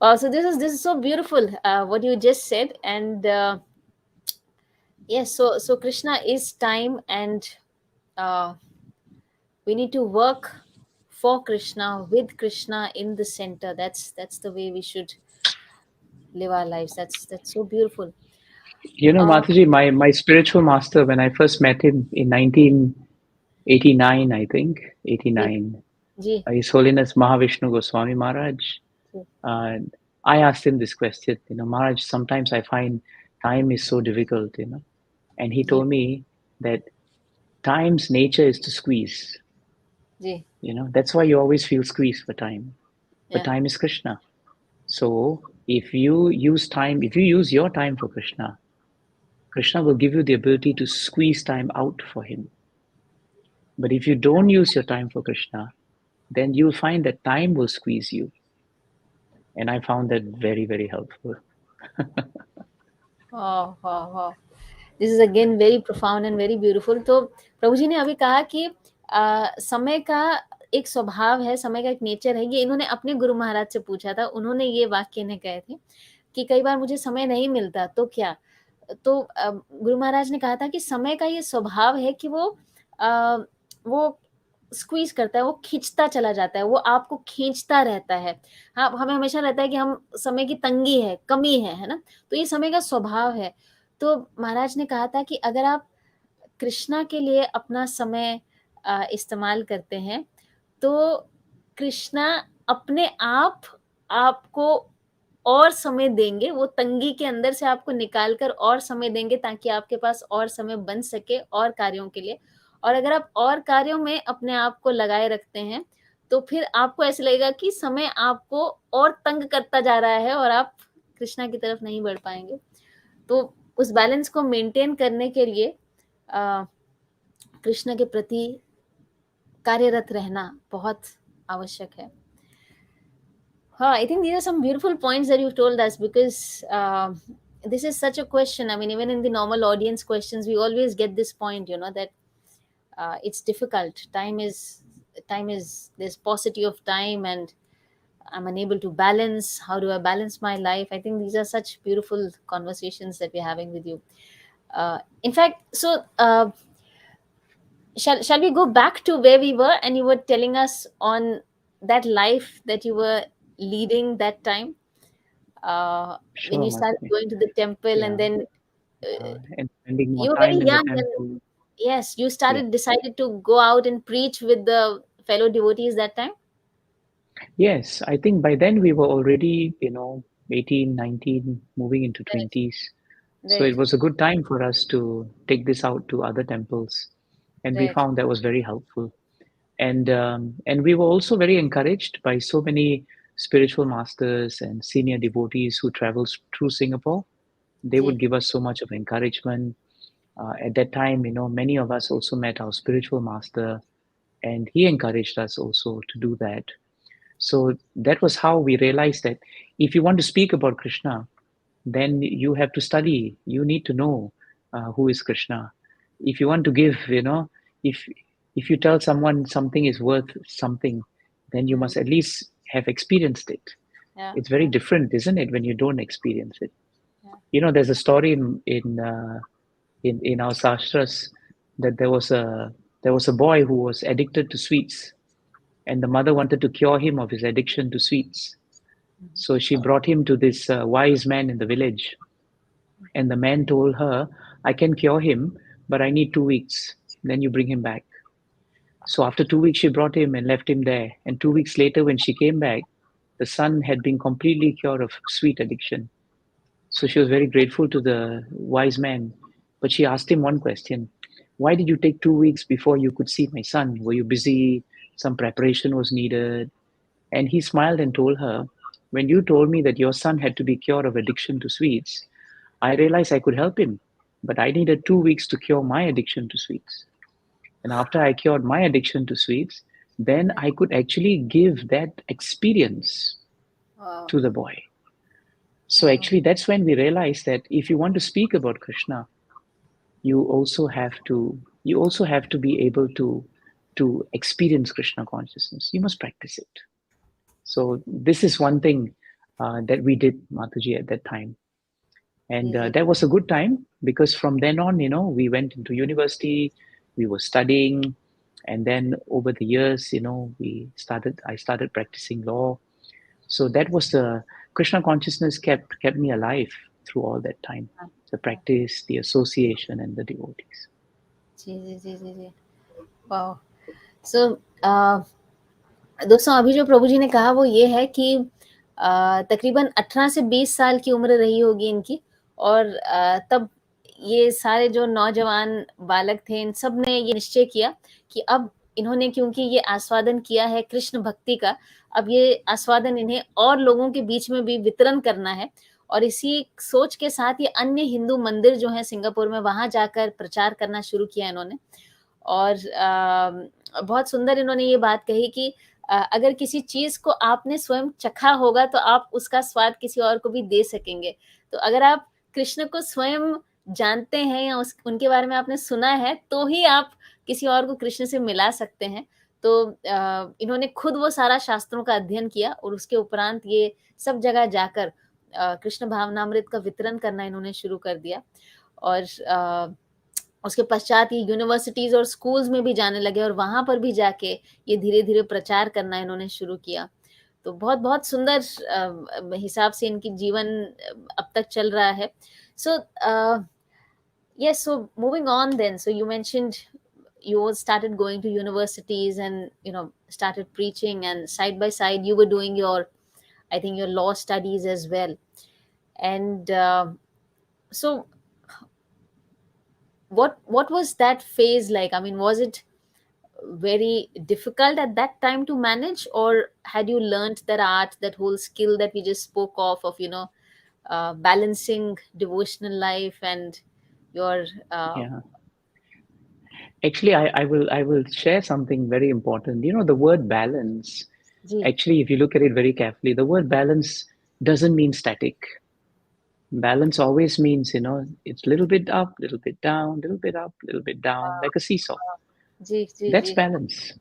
So this is so beautiful, what you just said. And yes, so Krishna is time, and uh, we need to work for Krishna, with Krishna in the center. That's the way we should live our lives. That's so beautiful. You know, uh, Mataji, my spiritual master, when I first met him in 1989, I think, ji 89, ji His Holiness Mahavishnu Goswami Maharaj, ji uh, I asked him this question, Maharaj, sometimes I find time is so difficult, and he ji told me that time's nature is to squeeze, ji that's why you always feel squeezed for time. But yeah. time is Krishna. So if you use your time for Krishna, Krishna will give you the ability to squeeze time out for him. But if you don't use your time for Krishna, then you'll find that time will squeeze you. And I found that very, very helpful. वाह वाह वाह, this is again very profound and very beautiful. तो प्रभु जी ने अभी कहा कि समय का एक स्वभाव है, समय का एक नेचर है। ये इन्होंने अपने गुरु महाराज से पूछा था, उन्होंने ये वाक्य इन्हें कहे थे कि कई बार मुझे समय नहीं मिलता तो क्या। तो गुरु महाराज ने कहा था कि समय का ये स्वभाव है कि वो स्क्वीज करता है, वो खींचता चला जाता है, वो आपको खींचता रहता है। हाँ, हमें हमेशा रहता है कि हम समय की तंगी है, कमी है ना। तो ये समय का स्वभाव है। तो महाराज ने कहा था कि अगर आप कृष्णा के लिए अपना समय इस्तेमाल करते हैं, तो कृष्णा अपने आप आपको और समय देंगे, वो तंगी के अंदर से आपको निकाल कर और समय देंगे, ताकि आपके पास और समय बन सके और कार्यों के लिए। और अगर आप और कार्यों में अपने आप को लगाए रखते हैं, तो फिर आपको ऐसे लगेगा कि समय आपको और तंग करता जा रहा है और आप कृष्णा की तरफ नहीं बढ़ पाएंगे। तो उस बैलेंस को मेंटेन करने के लिए कृष्ण के प्रति कार्यरत रहना बहुत आवश्यक है. I think these are some beautiful points that you've told us, because this is such a question. I mean, even in the normal audience questions, we always get this point, that it's difficult. There's paucity of time, and I'm unable to balance. How do I balance my life? I think these are such beautiful conversations that we're having with you. In fact, shall we go back to where we were, and you were telling us on that life that you were leading that time, when Sure, you started Mataji. going to the temple, and Yeah. then And spending more you were very time in the young, and temple. yes, you Yeah. decided to go out and preach with the fellow devotees that time. Yes, I think by then we were already, 18, 19, moving into Right. 20s. So it Right. was a good time for us to take this out to other temples. And we Right. found that was very helpful. And we were also very encouraged by so many spiritual masters and senior devotees who traveled through Singapore. They Ji. would give us so much of encouragement. At that time, many of us also met our spiritual master, and he encouraged us also to do that. So that was how we realized that if you want to speak about Krishna, then you have to study. You need to know who is Krishna. If you want to give, if if you tell someone something is worth something, then you Hmm. must at least have experienced it. Yeah. It's very Yeah. different, isn't it, when you don't experience it? Yeah. There's a story in our sastras that there was a boy who was addicted to sweets, and the mother wanted to cure him of his addiction to sweets. So she brought him to this wise man in the village, and the man told her, "I can cure him, but I need 2 weeks. Then you bring him back." So after 2 weeks, she brought him and left him there. And 2 weeks later, when she came back, the son had been completely cured of sweet addiction. So she was very grateful to the wise man. But she asked him one question: "Why did you take 2 weeks before you could see my son? Were you busy? Some preparation was needed?" And he smiled and told her, "When you told me that your son had to be cured of addiction to sweets, I realized I could help him, but I needed 2 weeks to cure my addiction to sweets. And after I cured my addiction to sweets, then Right. I could actually give that experience Wow. to the boy." So Wow. actually, that's when we realized that if you want to speak about Krishna, you also have to be able to experience Krishna consciousness. You must practice it. So this is one thing that we did, Mataji, at that time. And Ji, ji. that was a good time because from then on, we went into university, we were studying, and then over the years, I started practicing law. So that was the Krishna consciousness kept me alive through all that time. हाँ, The हाँ, practice, the association, and the devotees. Ji, ji, ji, ji, ji. Wow. So, दोस्तों, अभी जो प्रभु जी ने कहा वो ये है कि तकरीबन 18 से 20 साल की उम्र रही होगी इनकी, और तब ये सारे जो नौजवान बालक थे, इन सब ने ये निश्चय किया कि अब इन्होंने, क्योंकि ये आस्वादन किया है कृष्ण भक्ति का, अब ये आस्वादन इन्हें और लोगों के बीच में भी वितरण करना है। और इसी सोच के साथ ये अन्य हिंदू मंदिर जो हैं सिंगापुर में, वहाँ जाकर प्रचार करना शुरू किया इन्होंने। और बहुत सुंदर इन्होंने ये बात कही कि अगर किसी चीज़ को आपने स्वयं चखा होगा तो आप उसका स्वाद किसी और को भी दे सकेंगे। तो अगर आप कृष्ण को स्वयं जानते हैं या उनके बारे में आपने सुना है, तो ही आप किसी और को कृष्ण से मिला सकते हैं। तो इन्होंने खुद वो सारा शास्त्रों का अध्ययन किया, और उसके उपरांत ये सब जगह जाकर कृष्ण भावनामृत का वितरण करना इन्होंने शुरू कर दिया। और उसके पश्चात ये यूनिवर्सिटीज़ और स्कूल्स में भी जाने लगे, और वहाँ पर भी जाके ये धीरे-धीरे प्रचार करना इन्होंने शुरू किया। तो बहुत-बहुत सुंदर हिसाब से इनकी जीवन अब तक चल रहा है। सो yes, so moving on then. So you mentioned you all started going to universities and, started preaching, and side by side you were doing your, I think, your law studies as well. And so what was that phase like? I mean, was it very difficult at that time to manage, or had you learned that art, that whole skill that we just spoke of, balancing devotional life and your Yeah. Actually, I will share something very important. The word balance. Ji, Actually, if you look at it very carefully, the word balance doesn't mean static. Balance always means, it's a little bit up, little bit down, little bit up, little bit down, हाँ, like a seesaw. हाँ, जी, जी, That's ji, balance.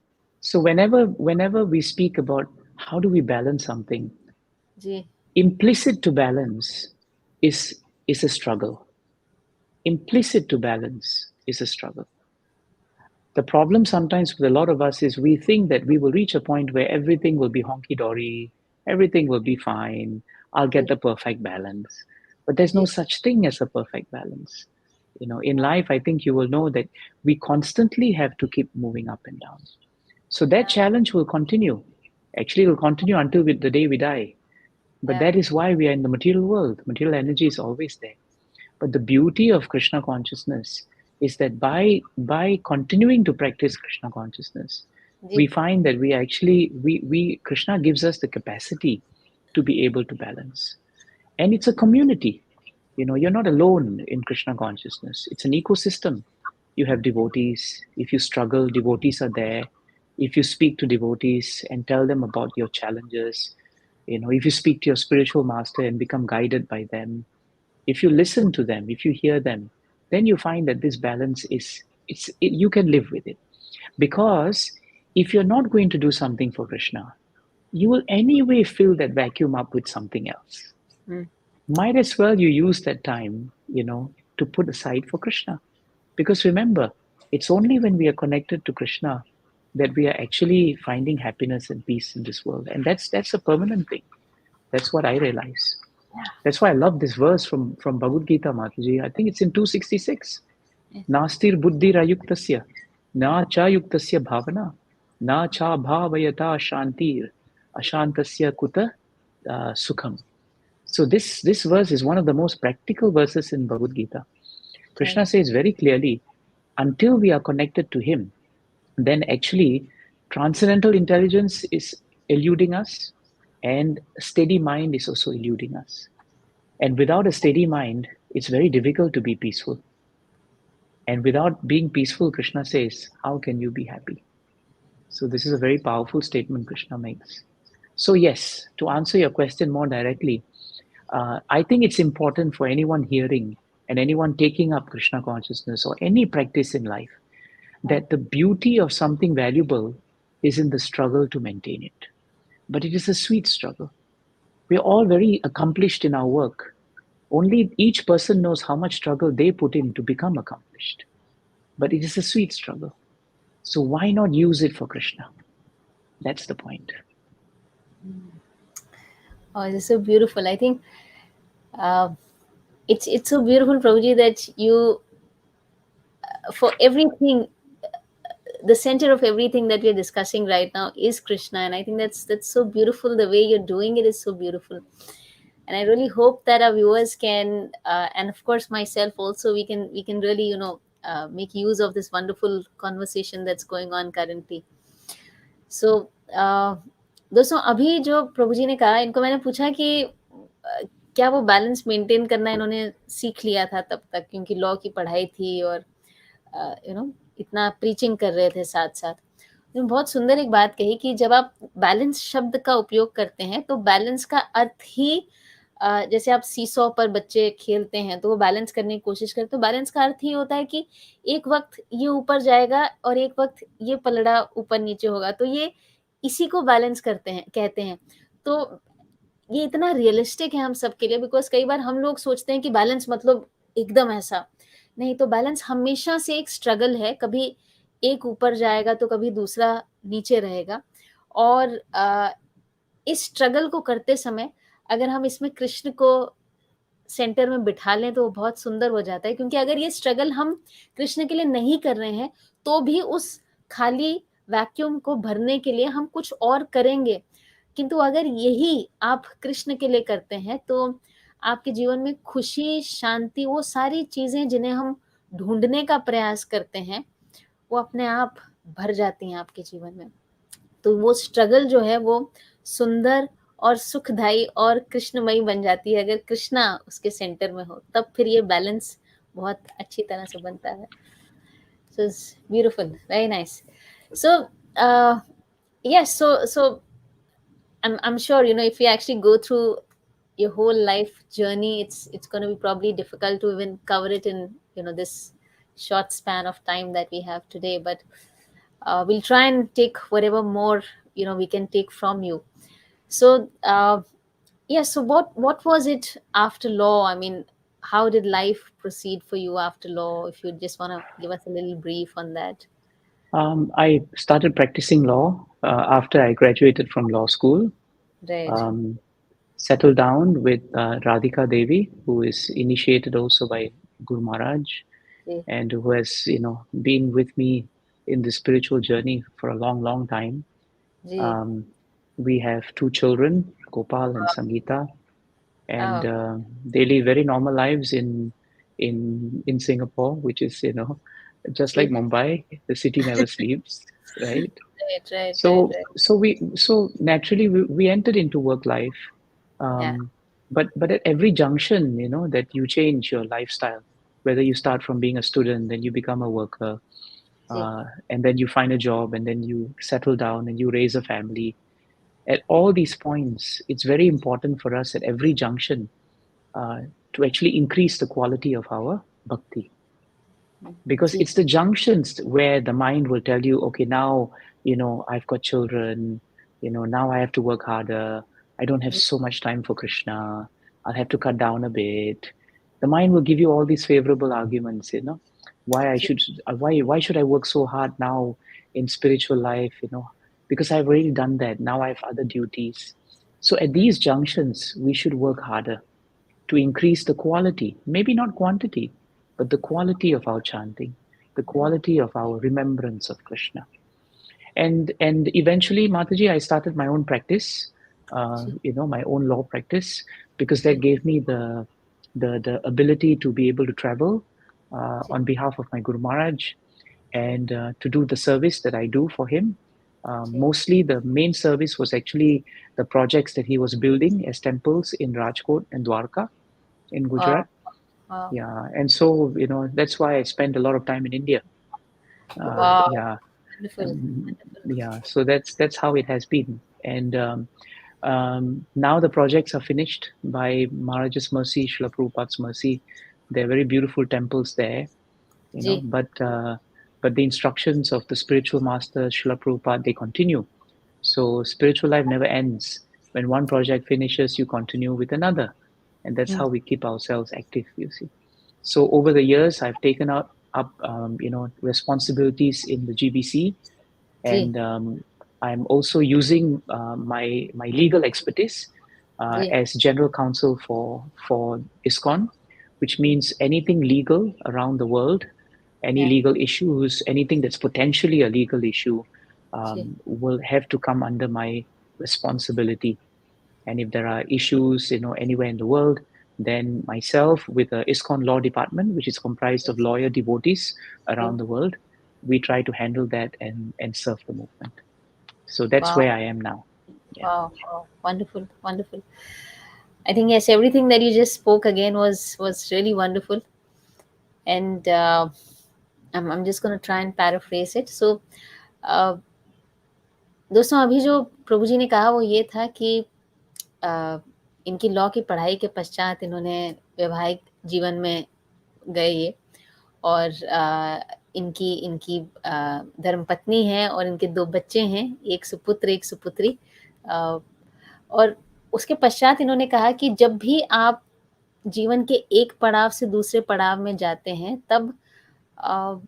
So whenever we speak about how do we balance something, ji, implicit to balance is a struggle. Implicit to balance is a struggle. The problem sometimes with a lot of us is we think that we will reach a point where everything will be honky dory, everything will be fine, I'll get ji, the perfect balance. But there's no ji, such thing as a perfect balance. In life, I think you will know that we constantly have to keep moving up and down. So that yeah, challenge will continue. Actually, it will continue until the day we die. But yeah, that is why we are in the material world. Material energy is always there. But the beauty of Krishna consciousness is that by continuing to practice Krishna consciousness, we ji, find that we actually we Krishna gives us the capacity to be able to balance. And it's a community. You're not alone in Krishna consciousness. It's an ecosystem. You have devotees. If you struggle, devotees are there. If you speak to devotees and tell them about your challenges, if you speak to your spiritual master and become guided by them, if you listen to them, if you hear them, then you find that this balance you can live with it. Because if you're not going to do something for Krishna, you will anyway fill that vacuum up with something else. mm, Might as well you use that time, to put aside for Krishna. Because remember, it's only when we are connected to Krishna that we are actually finding happiness and peace in this world. And that's a permanent thing. That's what I realize. That's why I love this verse from Bhagavad Gita, Mataji. I think it's in 266. yeah, Nastir buddhir ayuktasya, na cha yuktasya bhavana, na cha bhavayata shantir, ashantasya kuta sukham. So this verse is one of the most practical verses in Bhagavad Gita. Krishna correct, says very clearly, until we are connected to Him, then actually transcendental intelligence is eluding us, and steady mind is also eluding us. And without a steady mind, it's very difficult to be peaceful. And without being peaceful, Krishna says, how can you be happy? So this is a very powerful statement Krishna makes. So yes, to answer your question more directly, I think it's important for anyone hearing and anyone taking up Krishna consciousness or any practice in life हाँ, that the beauty of something valuable is in the struggle to maintain it. But it is a sweet struggle. We're all very accomplished in our work. Only each person knows how much struggle they put in to become accomplished. But it is a sweet struggle. So why not use it for Krishna? That's the point. oh, it's so beautiful. I think uh, it's so beautiful, Prabhuji, that you for everything, the center of everything that we're discussing right now is Krishna, and I think that's so beautiful. The way you're doing it is so beautiful, and I really hope that our viewers can, and of course myself also, we can really make use of this wonderful conversation that's going on currently. सो दोस्तों, अभी जो प्रभु जी ने कहा, इनको मैंने पूछा कि क्या वो बैलेंस मेंटेन करना इन्होंने सीख लिया था तब तक, क्योंकि लॉ की पढ़ाई थी और इतना प्रीचिंग कर रहे थे साथ साथ। उन्होंने बहुत सुंदर एक बात कही कि जब आप बैलेंस शब्द का उपयोग करते हैं तो बैलेंस का अर्थ ही जैसे आप सीसॉ पर बच्चे खेलते हैं तो वो बैलेंस करने की कोशिश करते हैं, तो बैलेंस का अर्थ ये होता है कि एक वक्त ये ऊपर जाएगा और एक वक्त ये पलड़ा ऊपर नीचे होगा, तो ये इसी को बैलेंस करते हैं कहते हैं। तो ये इतना रियलिस्टिक है हम सबके लिए, बिकॉज़ कई बार हम लोग सोचते हैं कि बैलेंस मतलब एकदम ऐसा। नहीं, तो बैलेंस हमेशा से एक स्ट्रगल है, कभी एक ऊपर जाएगा तो कभी दूसरा नीचे रहेगा। और इस स्ट्रगल को करते समय अगर हम इसमें कृष्ण को सेंटर में बिठा लें तो वो बहुत सुंदर हो जाता है, क्योंकि अगर ये स्ट्रगल हम कृष्ण के लिए नहीं कर रहे हैं, तो भी उस खाली वैक्यूम को भरने के लिए हम कुछ और करेंगे। किंतु अगर यही आप कृष्ण के लिए करते हैं, तो आपके जीवन में खुशी, शांति, वो सारी चीज़ें जिन्हें हम ढूँढने का प्रयास करते हैं, वो अपने आप भर जाती हैं आपके जीवन में। तो वो स्ट्रगल जो है वो सुंदर और सुखदायी और कृष्णमयी बन जाती है, अगर कृष्णा उसके सेंटर में हो, तब फिर ये बैलेंस बहुत अच्छी तरह से बनता है। So it's beautiful, very nice. So yes, so I'm sure, if you actually go through your whole life journey, it's going to be probably difficult to even cover it in, this short span of time that we have today. But we'll try and take whatever more, we can take from you. So, yeah, so what was it after law? I mean, how did life proceed for you after law? If you just want to give us a little brief on that. I started practicing law after I graduated from law school. Right. Um, Settled down with Radhika Devi, who is initiated also by Guru Maharaj, जी, and who has been with me in the spiritual journey for a long, long time. जी, Um, we have two children, Gopal and Sangeeta, and oh, they live very normal lives in Singapore, which is just like जी, Mumbai, the city never sleeps, right? right, right, right, So right. so naturally we entered into work life, Yeah, um, but at every junction, that you change your lifestyle. Whether you start from being a student, then you become a worker, जी, and then you find a job, and then you settle down and you raise a family. At all these points, it's very important for us at every junction uh, to actually increase the quality of our bhakti, because जी, it's the junctions where the mind will tell you, okay, now I've got children, now I have to work harder, I don't have जी, so much time for Krishna, I'll have to cut down a bit. The mind will give you all these favorable arguments, why I जी, should why should I work so hard now in spiritual life, because I've already done that, now I have other duties. So at these junctions we should work harder to increase the quality, maybe not quantity, but the quality of our chanting, the quality of our remembrance of Krishna. And eventually, Mataji, I started my own practice, जी, my own law practice, because that जी, gave me the ability to be able to travel जी, on behalf of my Guru Maharaj, and to do the service that I do for him. जी, Mostly the main service was actually the projects that he was building as temples in Rajkot and Dwarka in wow, Gujarat. wow, Yeah, and so that's why I spent a lot of time in India. wow, Yeah, wonderful, wonderful. yeah. So that's how it has been. And now the projects are finished by Maharaj's mercy, Srila Prabhupada's mercy. They're very beautiful temples there, जी, but the instructions of the spiritual master Srila Prabhupada, they continue. So spiritual life never ends. When one project finishes, you continue with another, and that's how we keep ourselves active. You see. So over the years, I've taken up responsibilities in the GBC, जी, and I'm also using my legal expertise जी, as general counsel for Iskcon, which means anything legal around the world, any yeah, legal issues, anything that's potentially a legal issue, जी, will have to come under my responsibility. And if there are issues, anywhere in the world, then myself with the Iskcon Law Department, which is comprised of lawyer devotees around the world, we try to handle that and serve the movement. So that's wow, where I am now. Yeah. wow, wow, wonderful, wonderful. I think yes, everything that you just spoke again was really wonderful, and I'm just going to try and paraphrase it. So, uh, दोस्तों अभी जो प्रभु जी ने कहा वो ये था कि अ, इनकी लॉ की पढ़ाई के पश्चात इन्होंने वैवाहिक जीवन में गए ये, और इनकी इनकी धर्मपत्नी है और इनके 2 बच्चे हैं, एक सुपुत्र, एक सुपुत्री। अ, और उसके पश्चात इन्होंने कहा कि जब भी आप जीवन के एक पड़ाव से दूसरे पड़ाव में जाते हैं, अ,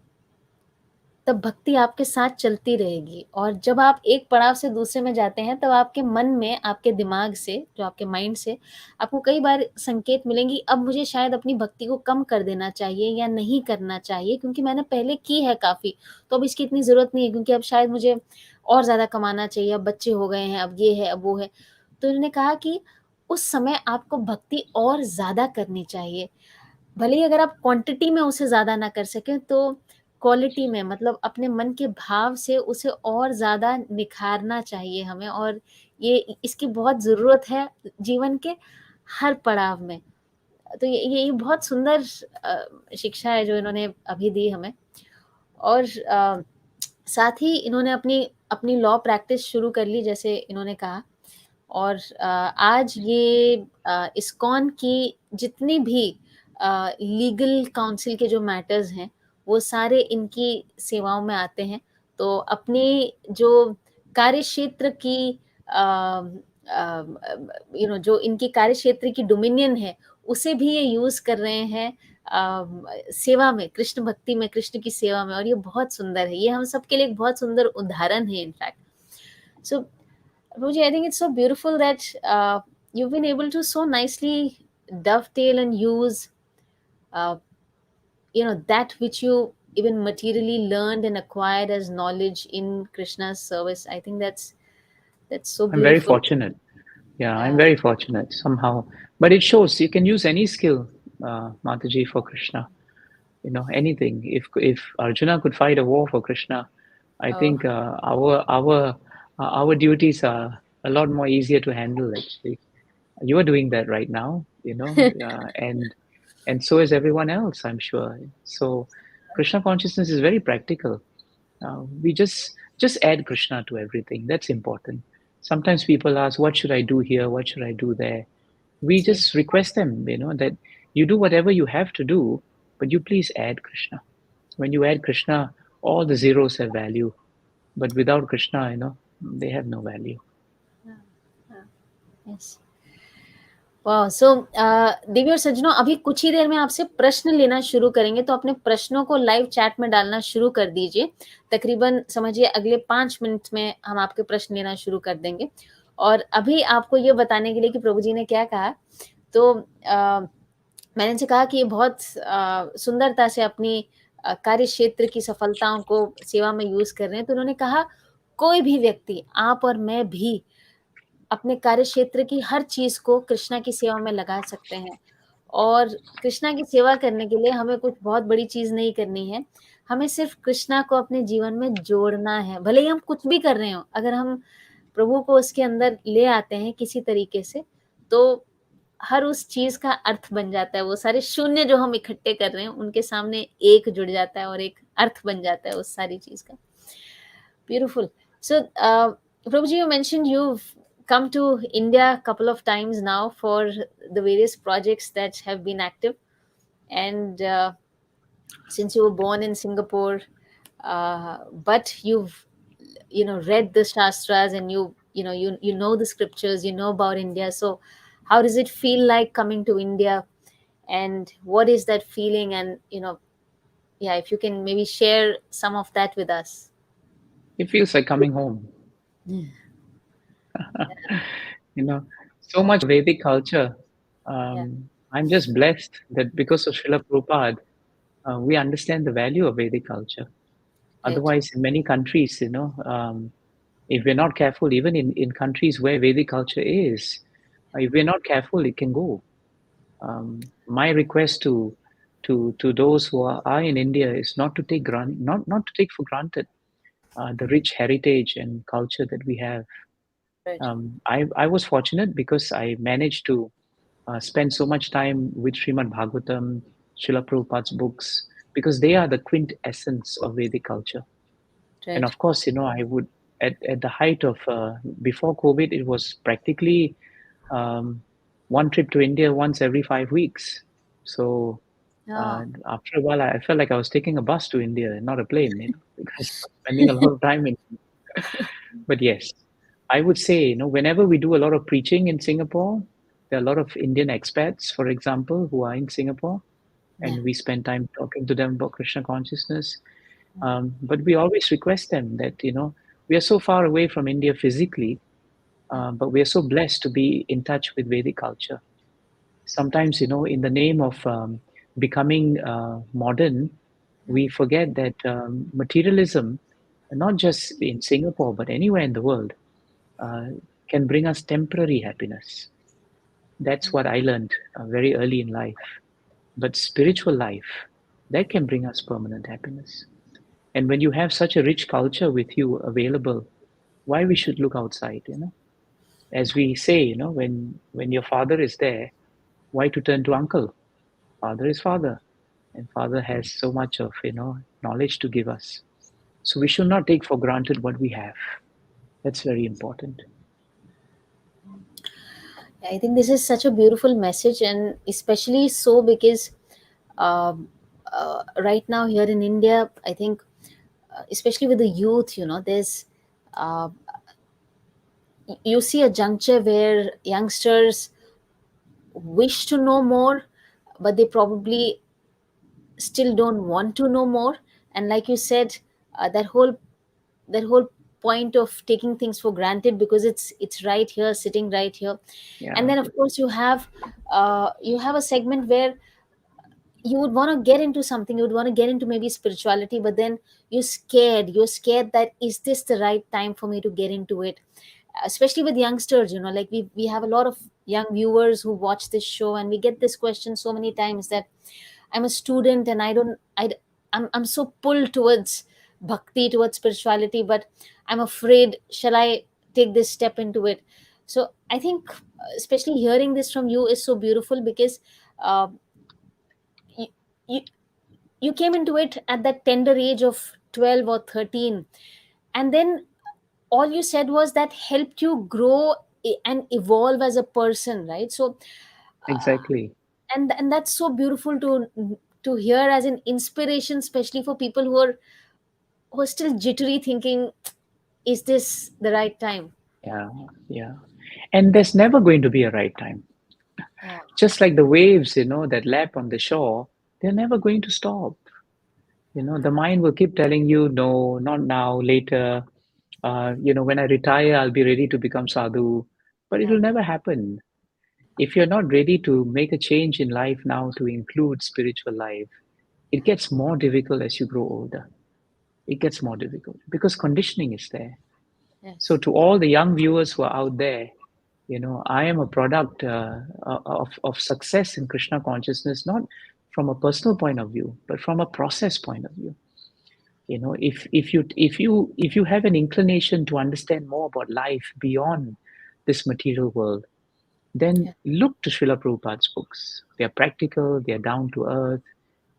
तब भक्ति आपके साथ चलती रहेगी, और जब आप एक पड़ाव से दूसरे में जाते हैं, तब आपके मन में, आपके दिमाग से, जो आपके माइंड से आपको कई बार संकेत मिलेंगी, अब मुझे शायद अपनी भक्ति को कम कर देना चाहिए या नहीं करना चाहिए, क्योंकि मैंने पहले की है काफ़ी, तो अब इसकी इतनी ज़रूरत नहीं है, क्योंकि अब शायद मुझे और ज़्यादा कमाना चाहिए, अब बच्चे हो गए हैं, अब ये है, अब वो है। तो इन्होंने कहा कि उस समय आपको भक्ति और ज़्यादा करनी चाहिए। भले ही अगर आप क्वांटिटी में उसे ज़्यादा ना कर सकें, तो क्वालिटी में, मतलब अपने मन के भाव से उसे और ज़्यादा निखारना चाहिए हमें, और ये इसकी बहुत ज़रूरत है जीवन के हर पड़ाव में। तो ये बहुत सुंदर शिक्षा है जो इन्होंने अभी दी हमें। और साथ ही इन्होंने अपनी अपनी लॉ प्रैक्टिस शुरू कर ली, जैसे इन्होंने कहा। और आज ये इस्कॉन की जितनी भी लीगल काउंसिल के जो मैटर्स हैं वो सारे इनकी सेवाओं में आते हैं। तो अपनी जो कार्य क्षेत्र की जो इनकी कार्य क्षेत्र की डोमिनियन है उसे भी ये यूज कर रहे हैं सेवा में, कृष्ण भक्ति में, कृष्ण की सेवा में, और ये बहुत सुंदर है। ये हम सबके लिए एक बहुत सुंदर उदाहरण है in fact. So Ruji, I think it's so beautiful that you've been able to so nicely dovetail and use, uh, that which you even materially learned and acquired as knowledge in Krishna's service. I think that's so I'm very beautiful. fortunate. Yeah, I'm Yeah. very fortunate somehow. But it shows you can use any skill, Mataji, for Krishna. Anything. If Arjuna could fight a war for Krishna, I Oh, think our duties are a lot more easier to handle. Actually, you are doing that right now. And so is everyone else, I'm sure. So, Krishna consciousness is very practical. We just add Krishna to everything. That's important. Sometimes people ask, "What should I do here? What should I do there?" We see. just request them, that you do whatever you have to do, but you please add Krishna. When you add Krishna, all the zeros have value, but without Krishna, they have no value. Yeah, yeah, yes. वाह! सो देवी और सज्जनों, अभी कुछ ही देर में आपसे प्रश्न लेना शुरू करेंगे, तो अपने प्रश्नों को लाइव चैट में डालना शुरू कर दीजिए। तकरीबन समझिए अगले 5 मिनट में हम आपके प्रश्न लेना शुरू कर देंगे। और अभी आपको ये बताने के लिए कि प्रभु जी ने क्या कहा, तो मैंने इनसे कहा कि ये बहुत सुंदरता से अपनी कार्य क्षेत्र की सफलताओं को सेवा में यूज़ कर रहे हैं। तो उन्होंने कहा, कोई भी व्यक्ति, आप और मैं भी अपने कार्य क्षेत्र की हर चीज को कृष्णा की सेवा में लगा सकते हैं। और कृष्णा की सेवा करने के लिए हमें कुछ बहुत बड़ी चीज नहीं करनी है, हमें सिर्फ कृष्णा को अपने जीवन में जोड़ना है। भले ही हम कुछ भी कर रहे हो, अगर हम प्रभु को उसके अंदर ले आते हैं किसी तरीके से, तो हर उस चीज का अर्थ बन जाता है। वो सारे शून्य जो हम इकट्ठे कर रहे हैं उनके सामने एक जुड़ जाता है और एक अर्थ बन जाता है उस सारी चीज का। Beautiful. So, Prabhuji, you mentioned you've come to India a couple of times now for the various projects that have been active. And since you were born in Singapore, but you've read the shastras, and you know the scriptures, you know about India. So, how does it feel like coming to India, and what is that feeling? And yeah, if you can maybe share some of that with us. It feels like coming home. Yeah. you know, so much Vedic culture. Yeah. I'm just blessed that because of Srila Prabhupada, we understand the value of Vedic culture. Right. Otherwise, in many countries, if we're not careful, even in countries where Vedic culture is, if we're not careful, it can go. My request to those who are in India is not to take not to take for granted the rich heritage and culture that we have. Right. I was fortunate because I managed to spend so much time with Srimad Bhagavatam, Srila Prabhupada's books, because they are the quintessence of Vedic culture. And Right. of course, I would, at the height of, before COVID, it was practically one trip to India once every 5 weeks. So Oh, after a while, I felt like I was taking a bus to India and not a plane, because I was spending a lot of time in. But yes, I would say, whenever we do a lot of preaching in Singapore, there are a lot of Indian expats, for example, who are in Singapore, yeah. and we spend time talking to them about Krishna consciousness. But we always request them that, we are so far away from India physically, but we are so blessed to be in touch with Vedic culture. Sometimes, in the name of becoming modern, we forget that materialism, not just in Singapore, but anywhere in the world, uh, can bring us temporary happiness. That's what I learned very early in life. But spiritual life, that can bring us permanent happiness. And when you have such a rich culture with you available, why we should look outside? As we say, when your father is there, why to turn to uncle? Father is father, and father has so much of knowledge to give us. So we should not take for granted what we have. That's very important. I think this is such a beautiful message, and especially so because um right now here in India, I think, especially with the youth, there's uh, you see a juncture where youngsters wish to know more, but they probably still don't want to know more. And like you said, that whole point of taking things for granted because it's right here, sitting right here. And Yeah, then of course you have a segment where you would want to get into something, you would want to get into maybe spirituality, but then you're scared that is this the right time for me to get into it, especially with youngsters. Like we have a lot of young viewers who watch this show, and we get this question so many times that I'm a student and I don't I I'm so pulled towards bhakti, towards spirituality, but I'm afraid, shall I take this step into it? So I think, especially hearing this from you is so beautiful because uh, you, you you came into it at that tender age of 12 or 13, and then all you said was that helped you grow and evolve as a person, right? So uh, exactly. and that's so beautiful to hear as an inspiration, especially for people who are still jittery, thinking, is this the right time? Yeah, yeah. And there's never going to be a right time. Yeah, Just like the waves, that lap on the shore, they're never going to stop. The mind will keep telling you, no, not now, later. When I retire, I'll be ready to become sadhu. But it yeah, will never happen. If you're not ready to make a change in life now to include spiritual life, it gets more difficult as you grow older. It gets more difficult because conditioning is there. So, yes, to all the young viewers who are out there, I am a product of success in Krishna consciousness, not from a personal point of view, but from a process point of view. If you have an inclination to understand more about life beyond this material world, then yeah, look to Srila Prabhupada's books. They are practical, they are down to earth,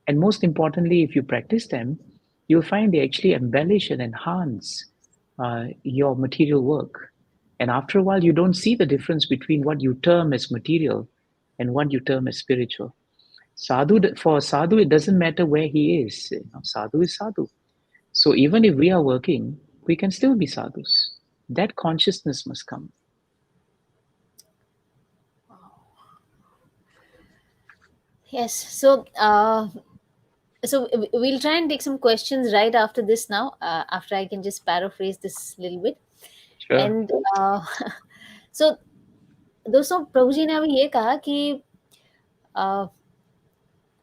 and most importantly, if you practice them, you'll find they actually embellish and enhance your material work. And after a while, you don't see the difference between what you term as material and what you term as spiritual. For sadhu, it doesn't matter where he is. Sadhu is sadhu. So even if we are working, we can still be sadhus. That consciousness must come. yes. So we'll try and take some questions right after this now, after I can just paraphrase this little bit. Sure. And so दोस्तों, प्रभु जी ने अभी ये कहा कि अ,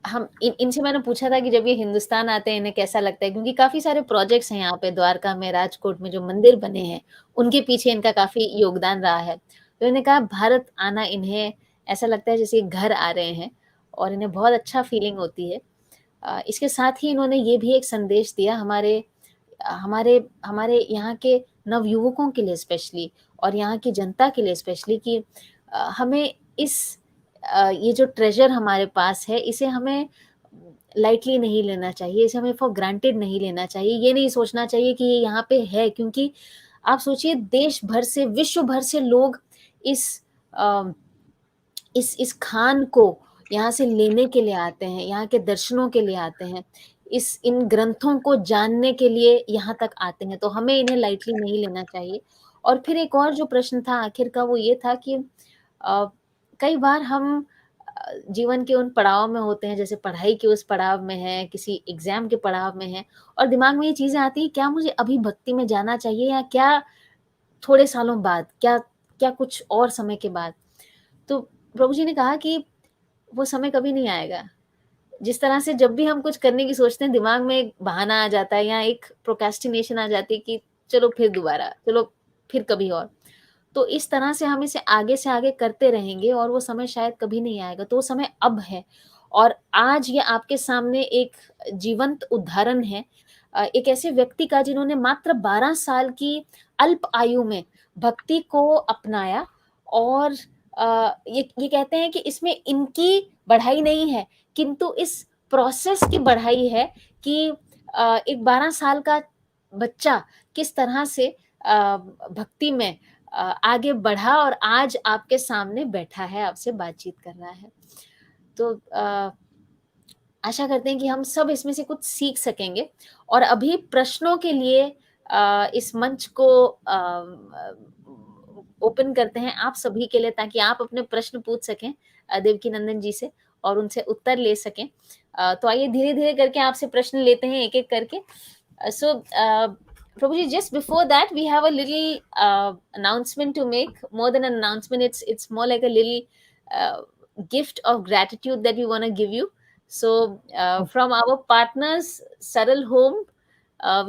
हम इनसे मैंने पूछा था कि जब ये हिंदुस्तान आते हैं इन्हें कैसा लगता है? क्योंकि काफ़ी सारे प्रोजेक्ट्स हैं यहाँ पे द्वारका में, राजकोट में जो मंदिर बने हैं, उनके पीछे इनका काफ़ी योगदान रहा है। तो इन्होंने कहा भारत आना इन्हें ऐसा लगता है जैसे घर आ रहे हैं और इन्हें बहुत अच्छा फीलिंग होती है। इसके साथ ही इन्होंने ये भी एक संदेश दिया हमारे हमारे यहाँ के नवयुवकों के लिए स्पेशली और यहाँ की जनता के लिए स्पेशली कि हमें ये जो ट्रेजर हमारे पास है इसे हमें लाइटली नहीं लेना चाहिए, इसे हमें फॉर ग्रांटेड नहीं लेना चाहिए, ये नहीं सोचना चाहिए कि ये यहाँ पे है, क्योंकि आप सोचिए देश भर से, विश्व भर से लोग इस अ, इस खान को यहाँ से लेने के लिए आते हैं, यहाँ के दर्शनों के लिए आते हैं, इन ग्रंथों को जानने के लिए यहाँ तक आते हैं, तो हमें इन्हें लाइटली नहीं लेना चाहिए। और फिर एक और जो प्रश्न था आखिर का वो ये था कि अ, कई बार हम जीवन के उन पड़ाव में होते हैं, जैसे पढ़ाई के उस पड़ाव में हैं, किसी एग्ज़ाम के पड़ाव में हैं और दिमाग में ये चीज़ें आती हैं, क्या मुझे अभी भक्ति में जाना चाहिए या क्या थोड़े सालों बाद, क्या क्या कुछ और समय के बाद? तो प्रभु जी ने कहा कि वो समय कभी नहीं आएगा। जिस तरह से जब भी हम कुछ करने की सोचते हैं, दिमाग में एक बहाना आ जाता है या एक प्रोक्रेस्टिनेशन आ जाती है कि चलो फिर दोबारा, चलो फिर कभी और। तो इस तरह से आगे करते रहेंगे और वो समय शायद कभी नहीं आएगा, तो वो समय अब है। और आज ये आपके सामने एक जीवंत उदाहरण है एक ऐसे व्यक्ति का जिन्होंने मात्र 12 साल की अल्प आयु में भक्ति को अपनाया और ये कहते हैं कि इसमें इनकी बढ़ाई नहीं है, किंतु इस प्रोसेस की बढ़ाई है कि एक 12 साल का बच्चा किस तरह से भक्ति में आगे बढ़ा और आज आपके सामने बैठा है, आपसे बातचीत कर रहा है। तो आशा करते हैं कि हम सब इसमें से कुछ सीख सकेंगे और अभी प्रश्नों के लिए इस मंच को ओपन करते हैं आप सभी के लिए, ताकि आप अपने प्रश्न पूछ सकें देवकीनंदन जी से और उनसे उत्तर ले सकें। तो आइए धीरे धीरे करके आपसे प्रश्न लेते हैं एक एक करके। सो Prabhu ji, just before that, we have a little announcement to make. More than an announcement, it's more like a little gift of gratitude that we want to give you. So, from our partners, Saral Home,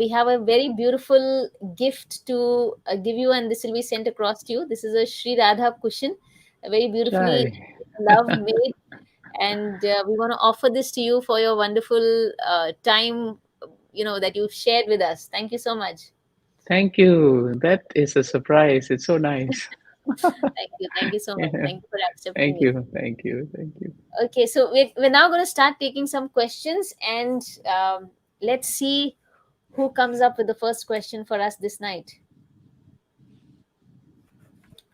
we have a very beautiful gift to give you, and this will be sent across to you. This is a Sri Radha cushion, a very beautifully Jai. love made, and we want to offer this to you for your wonderful time, that you've shared with us. Thank you so much. Thank you. That is a surprise. It's so nice. Thank you so much. Yeah. Thank you for accepting Thank it. you. Thank you. Thank you. Okay, so we're now going to start taking some questions, and let's see who comes up with the first question for us this night.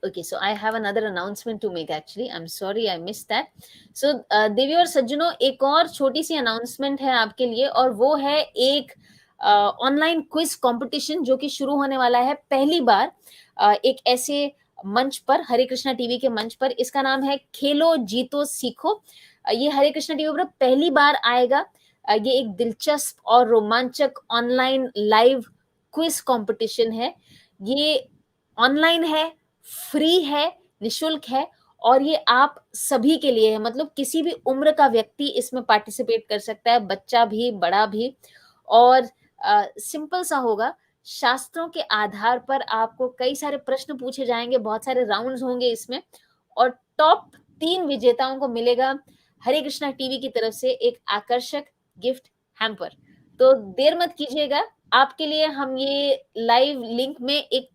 Okay, so I have another announcement to make. Actually, I'm sorry I missed that. So देवी और सज्जनों, एक और छोटी सी announcement है आपके लिए, और वो है एक ऑनलाइन क्विज कंपटीशन जो कि शुरू होने वाला है पहली बार एक ऐसे मंच पर, हरे कृष्णा टीवी के मंच पर। इसका नाम है खेलो जीतो सीखो। ये हरे कृष्णा टीवी पर पहली बार आएगा। ये एक दिलचस्प और रोमांचक ऑनलाइन लाइव क्विज कंपटीशन है। ये ऑनलाइन है, फ्री है, निशुल्क है, और ये आप सभी के लिए है। मतलब किसी भी उम्र का व्यक्ति इसमें पार्टिसिपेट कर सकता है, बच्चा भी, बड़ा भी। और सिंपल सा होगा, शास्त्रों के आधार पर आपको कई सारे प्रश्न पूछे जाएंगे, बहुत सारे राउंड्स होंगे इसमें, और टॉप 3 विजेताओं को मिलेगा हरे कृष्णा टीवी की तरफ से एक आकर्षक गिफ्ट हैम्पर। तो देर मत कीजिएगा, आपके लिए हम ये लाइव लिंक में एक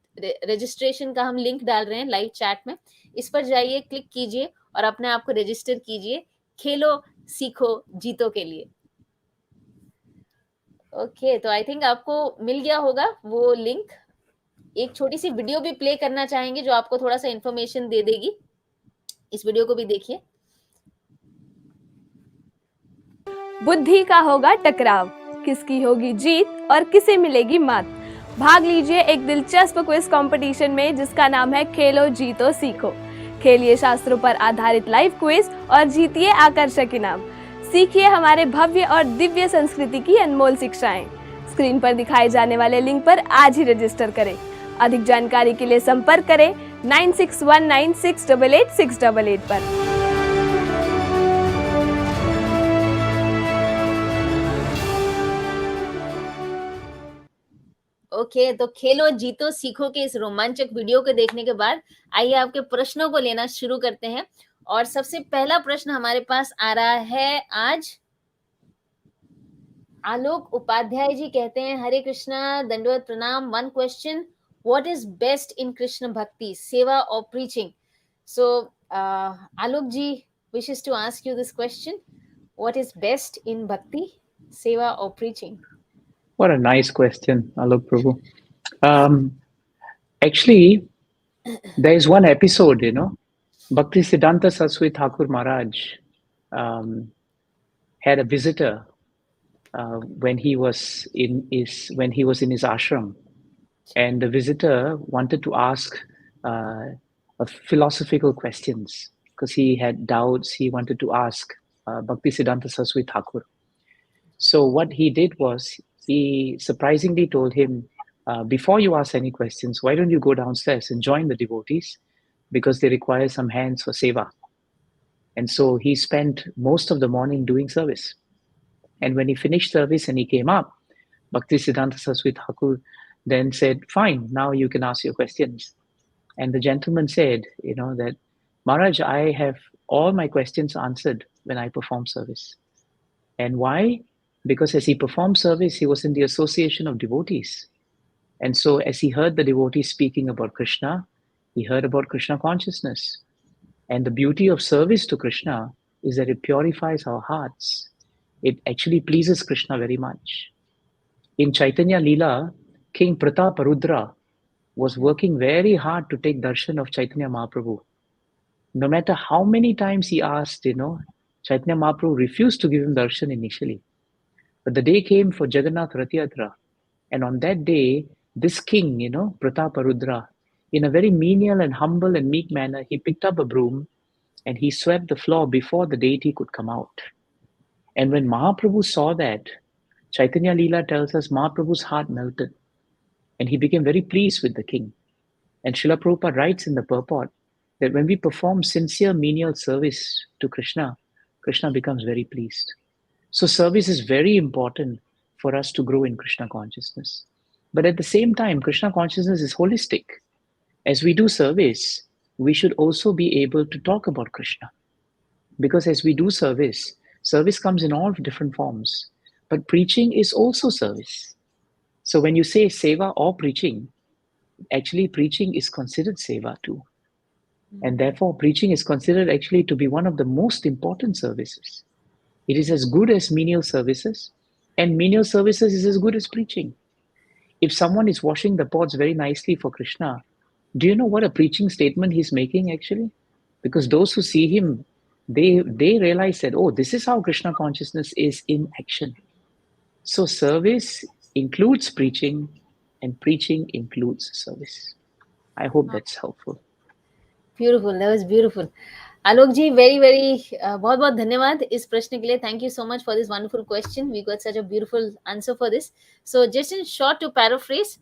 रजिस्ट्रेशन का हम लिंक डाल रहे हैं लाइव चैट में। इस पर जाइए, क्लिक कीजिए और अपने आप को रजिस्टर कीजिए खेलो सीखो जीतो के लिए। ओके, तो आई थिंक आपको मिल गया होगा वो लिंक। एक छोटी सी वीडियो भी प्ले करना चाहेंगे जो आपको थोड़ा सा इंफॉर्मेशन दे देगी। इस वीडियो को भी देखिए। बुद्धि का होगा टकराव, किसकी होगी जीत और किसे मिलेगी मात। भाग लीजिए एक दिलचस्प क्विज कंपटीशन में जिसका नाम है खेलो जीतो सीखो। खेलिए शास्त्रों पर आधारित लाइव क्विज और जीतिए आकर्षक इनाम। सीखिए हमारे भव्य और दिव्य संस्कृति की अनमोल शिक्षाएं। स्क्रीन पर दिखाए जाने वाले लिंक पर आज ही रजिस्टर करें। अधिक जानकारी के लिए संपर्क करें 9619688688 पर। ओके, तो खेलो जीतो सीखो के इस रोमांचक वीडियो को देखने के बाद आइए आपके प्रश्नों को लेना शुरू करते हैं। और सबसे पहला प्रश्न हमारे पास आ रहा है आज। आलोक उपाध्याय जी कहते हैं, हरे कृष्णा, दंडवत प्रणाम। One question, what is best in Krishna bhakti, seva और preaching? So Alok ji wishes to ask you this question. What is best in bhakti, seva or preaching? What a nice question, Alok Prabhu. Actually, there is one episode, Bhaktisiddhanta Saraswati Thakur Maharaj had a visitor when he was in his ashram, and the visitor wanted to ask philosophical questions because he had doubts. He wanted to ask Bhaktisiddhanta Saraswati Thakur. So what he did was, he surprisingly told him, before you ask any questions, why don't you go downstairs and join the devotees, because they require some hands for seva. And so he spent most of the morning doing service. And when he finished service and he came up, Bhaktisiddhanta Saraswati Thakur then said, fine, now you can ask your questions. And the gentleman said, that Maharaj, I have all my questions answered when I perform service. And why? Because as he performed service, he was in the association of devotees. And so as he heard the devotees speaking about Krishna, he heard about Krishna consciousness. And the beauty of service to Krishna is that it purifies our hearts. It actually pleases Krishna very much. In Chaitanya Leela, King Prataparudra was working very hard to take darshan of Chaitanya Mahaprabhu. No matter how many times he asked, Chaitanya Mahaprabhu refused to give him darshan initially. But the day came for Jagannath Rath Yatra. And on that day, this king, Prataparudra, in a very menial and humble and meek manner, he picked up a broom and he swept the floor before the deity could come out. And when Mahaprabhu saw that, Chaitanya Leela tells us Mahaprabhu's heart melted. And he became very pleased with the king. And Srila Prabhupada writes in the purport that when we perform sincere menial service to Krishna, Krishna becomes very pleased. So service is very important for us to grow in Krishna consciousness. But at the same time, Krishna consciousness is holistic. As we do service, we should also be able to talk about Krishna. Because as we do service, service comes in all different forms. But preaching is also service. So when you say seva or preaching, actually preaching is considered seva too. And therefore preaching is considered actually to be one of the most important services. It is as good as menial services, and menial services is as good as preaching. If someone is washing the pots very nicely for Krishna, do you know what a preaching statement he's making actually? Because those who see him, they realize that, oh, this is how Krishna consciousness is in action. So service includes preaching, and preaching includes service. I hope that's helpful. Beautiful, that was beautiful. Alok ji, very very बहुत बहुत धन्यवाद इस प्रश्न के लिए. Thank you so much for this wonderful question. We got such a beautiful answer for this. So just in short to paraphrase,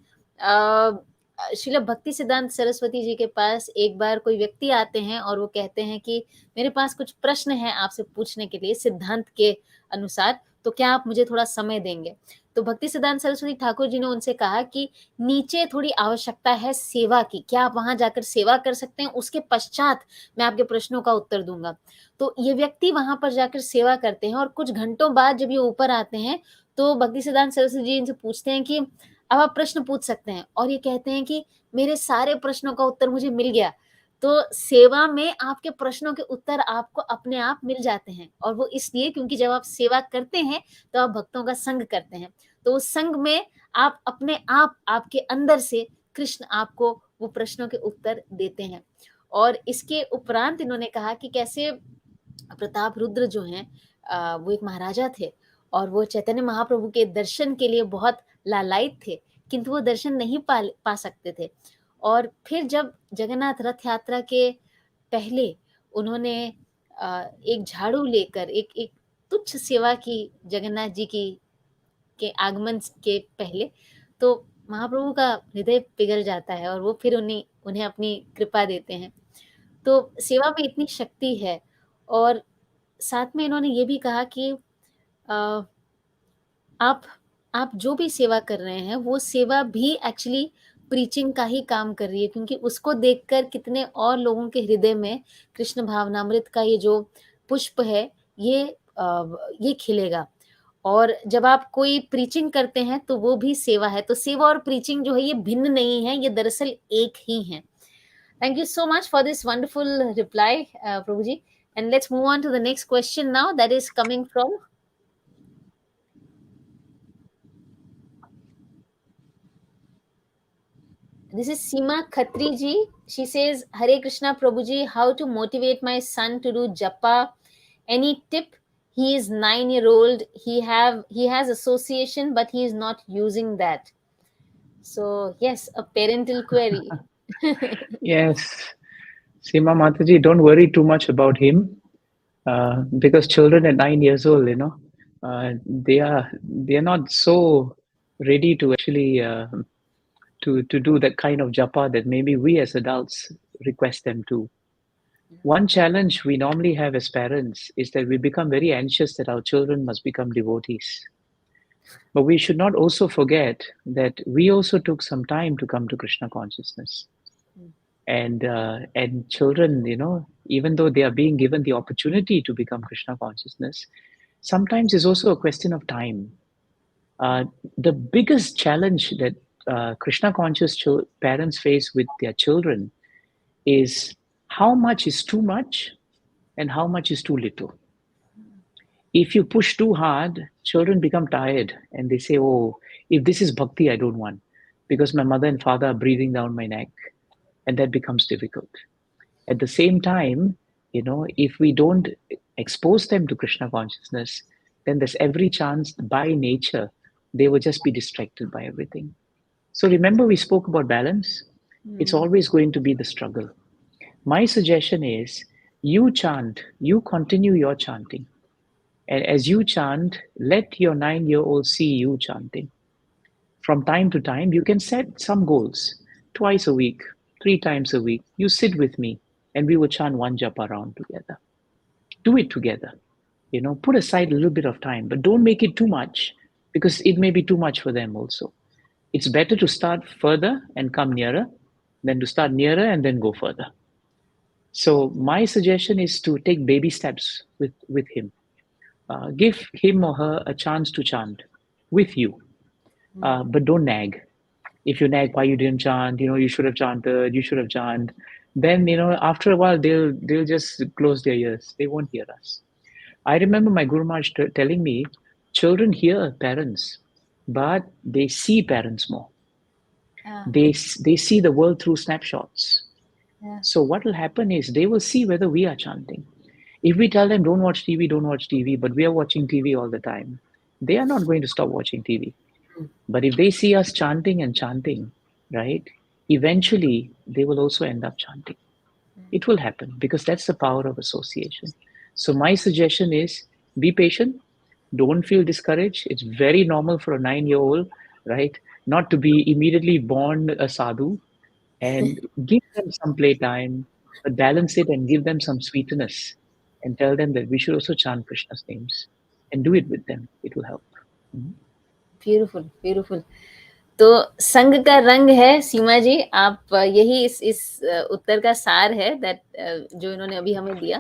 Srila भक्ति सिद्धांत सरस्वती जी के पास एक बार कोई व्यक्ति आते हैं और वो कहते हैं कि मेरे पास कुछ प्रश्न हैं आपसे पूछने के लिए सिद्धांत के अनुसार, तो क्या आप मुझे थोड़ा समय देंगे? तो भक्ति सिद्धांत सरस्वती ठाकुर जी ने उनसे कहा कि नीचे थोड़ी आवश्यकता है सेवा की, क्या आप वहां जाकर सेवा कर सकते हैं? उसके पश्चात मैं आपके प्रश्नों का उत्तर दूंगा. तो ये व्यक्ति वहां पर जाकर सेवा करते हैं और कुछ घंटों बाद जब ये ऊपर आते हैं तो भक्ति सिद्धांत सरस्वती जी इनसे पूछते हैं कि अब आप प्रश्न पूछ सकते हैं, और ये कहते हैं कि मेरे सारे प्रश्नों का उत्तर मुझे मिल गया. तो सेवा में आपके प्रश्नों के उत्तर आपको अपने आप मिल जाते हैं, और वो इसलिए क्योंकि जब आप सेवा करते हैं तो आप भक्तों का संग करते हैं. तो उस संग में आप अपने आप, आपके अंदर से कृष्ण आपको वो प्रश्नों के उत्तर देते हैं. और इसके उपरांत इन्होंने कहा कि कैसे प्रताप रुद्र जो हैं वो एक महाराजा थे और वो चैतन्य महाप्रभु के दर्शन के लिए बहुत लालायित थे, किंतु वो दर्शन नहीं पा सकते थे. और फिर जब जगन्नाथ रथ यात्रा के पहले उन्होंने एक झाड़ू लेकर एक तुच्छ सेवा की जगन्नाथ जी की के आगमन के पहले, तो महाप्रभु का हृदय पिघल जाता है और वो फिर उन्हें अपनी कृपा देते हैं. तो सेवा में इतनी शक्ति है. और साथ में इन्होंने ये भी कहा कि आप जो भी सेवा कर रहे हैं वो सेवा भी एक्चुअली प्रीचिंग का ही काम कर रही है, क्योंकि उसको देखकर कितने और लोगों के हृदय में कृष्ण भावनामृत का ये जो पुष्प है ये खिलेगा. और जब आप कोई प्रीचिंग करते हैं तो वो भी सेवा है. तो सेवा और प्रीचिंग जो है ये भिन्न नहीं है, ये दरअसल एक ही है. Thank you so much for this wonderful reply, Prabhuji. And let's move on to the next question now, that is coming from this is Seema Khatri ji. She says, Hare Krishna Prabhuji, how to motivate my son to do japa? Any tip? He is 9-year-old. He has association, but he is not using that. So yes, a parental query. Yes. Seema Mataji, don't worry too much about him, because children at 9 years old, they are not so ready to actually to do that kind of japa that maybe we as adults request them to. One challenge we normally have as parents is that we become very anxious that our children must become devotees. But we should not also forget that we also took some time to come to Krishna consciousness. And children, even though they are being given the opportunity to become Krishna consciousness, sometimes it's also a question of time. The biggest challenge that Krishna conscious parents face with their children is how much is too much and how much is too little. If you push too hard, children become tired and they say, oh, if this is bhakti, I don't want. because my mother and father are breathing down my neck, and that becomes difficult. At the same time, if we don't expose them to Krishna consciousness, then there's every chance by nature they will just be distracted by everything. So remember, we spoke about balance. It's always going to be the struggle. My suggestion is you chant, you continue your chanting. And as you chant, let your 9-year-old see you chanting. From time to time, you can set some goals. Twice a week, 3 times a week, you sit with me and we will chant one japa round together. Do it together. Put aside a little bit of time, but don't make it too much, because it may be too much for them also. It's better to start further and come nearer than to start nearer and then go further. So my suggestion is to take baby steps with him. Give him or her a chance to chant with you, but don't nag. If you nag why you didn't chant, you should have chanted, you should have chanted, then after a while they'll just close their ears. They won't hear us. I remember my Guru Maharaj telling me, children hear parents, but they see parents more. They see the world through snapshots. So what will happen is they will see whether we are chanting. If we tell them don't watch TV, but we are watching TV all the time, they are not going to stop watching TV. But if they see us chanting and chanting, right, eventually they will also end up chanting. It will happen, because that's the power of association. So my suggestion is be patient. Don't feel discouraged. It's very normal for a 9-year-old, right, not to be immediately born a sadhu. And give them some playtime, but balance it and give them some sweetness, and tell them that we should also chant Krishna's names and do it with them. It will help. Beautiful beautiful. तो संग का रंग है सीमा जी, आप यही इस उत्तर का सार है दैट जो इन्होंने अभी हमें दिया.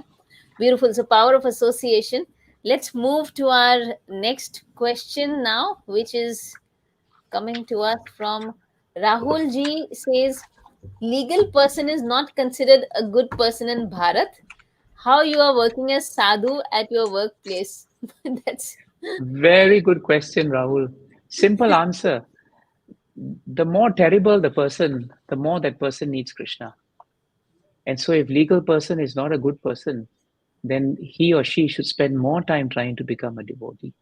Beautiful. So power of association. Let's move to our next question now, which is coming to us from Rahul ji. Says, legal person is not considered a good person in Bharat. How you are working as sadhu at your workplace? That's very good question, Rahul. Simple answer. The more terrible the person, the more that person needs Krishna. And so if legal person is not a good person, then he or she should spend more time trying to become a devotee.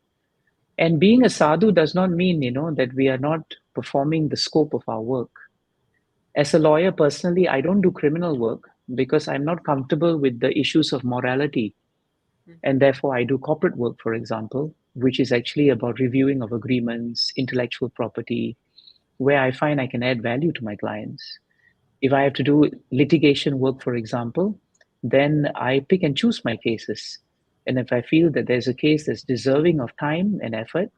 And being a sadhu does not mean, that we are not performing the scope of our work. As a lawyer, personally, I don't do criminal work because I'm not comfortable with the issues of morality. And therefore, I do corporate work, for example, which is actually about reviewing of agreements, intellectual property, where I find I can add value to my clients. If I have to do litigation work, for example, then I pick and choose my cases. And if I feel that there's a case that's deserving of time and effort,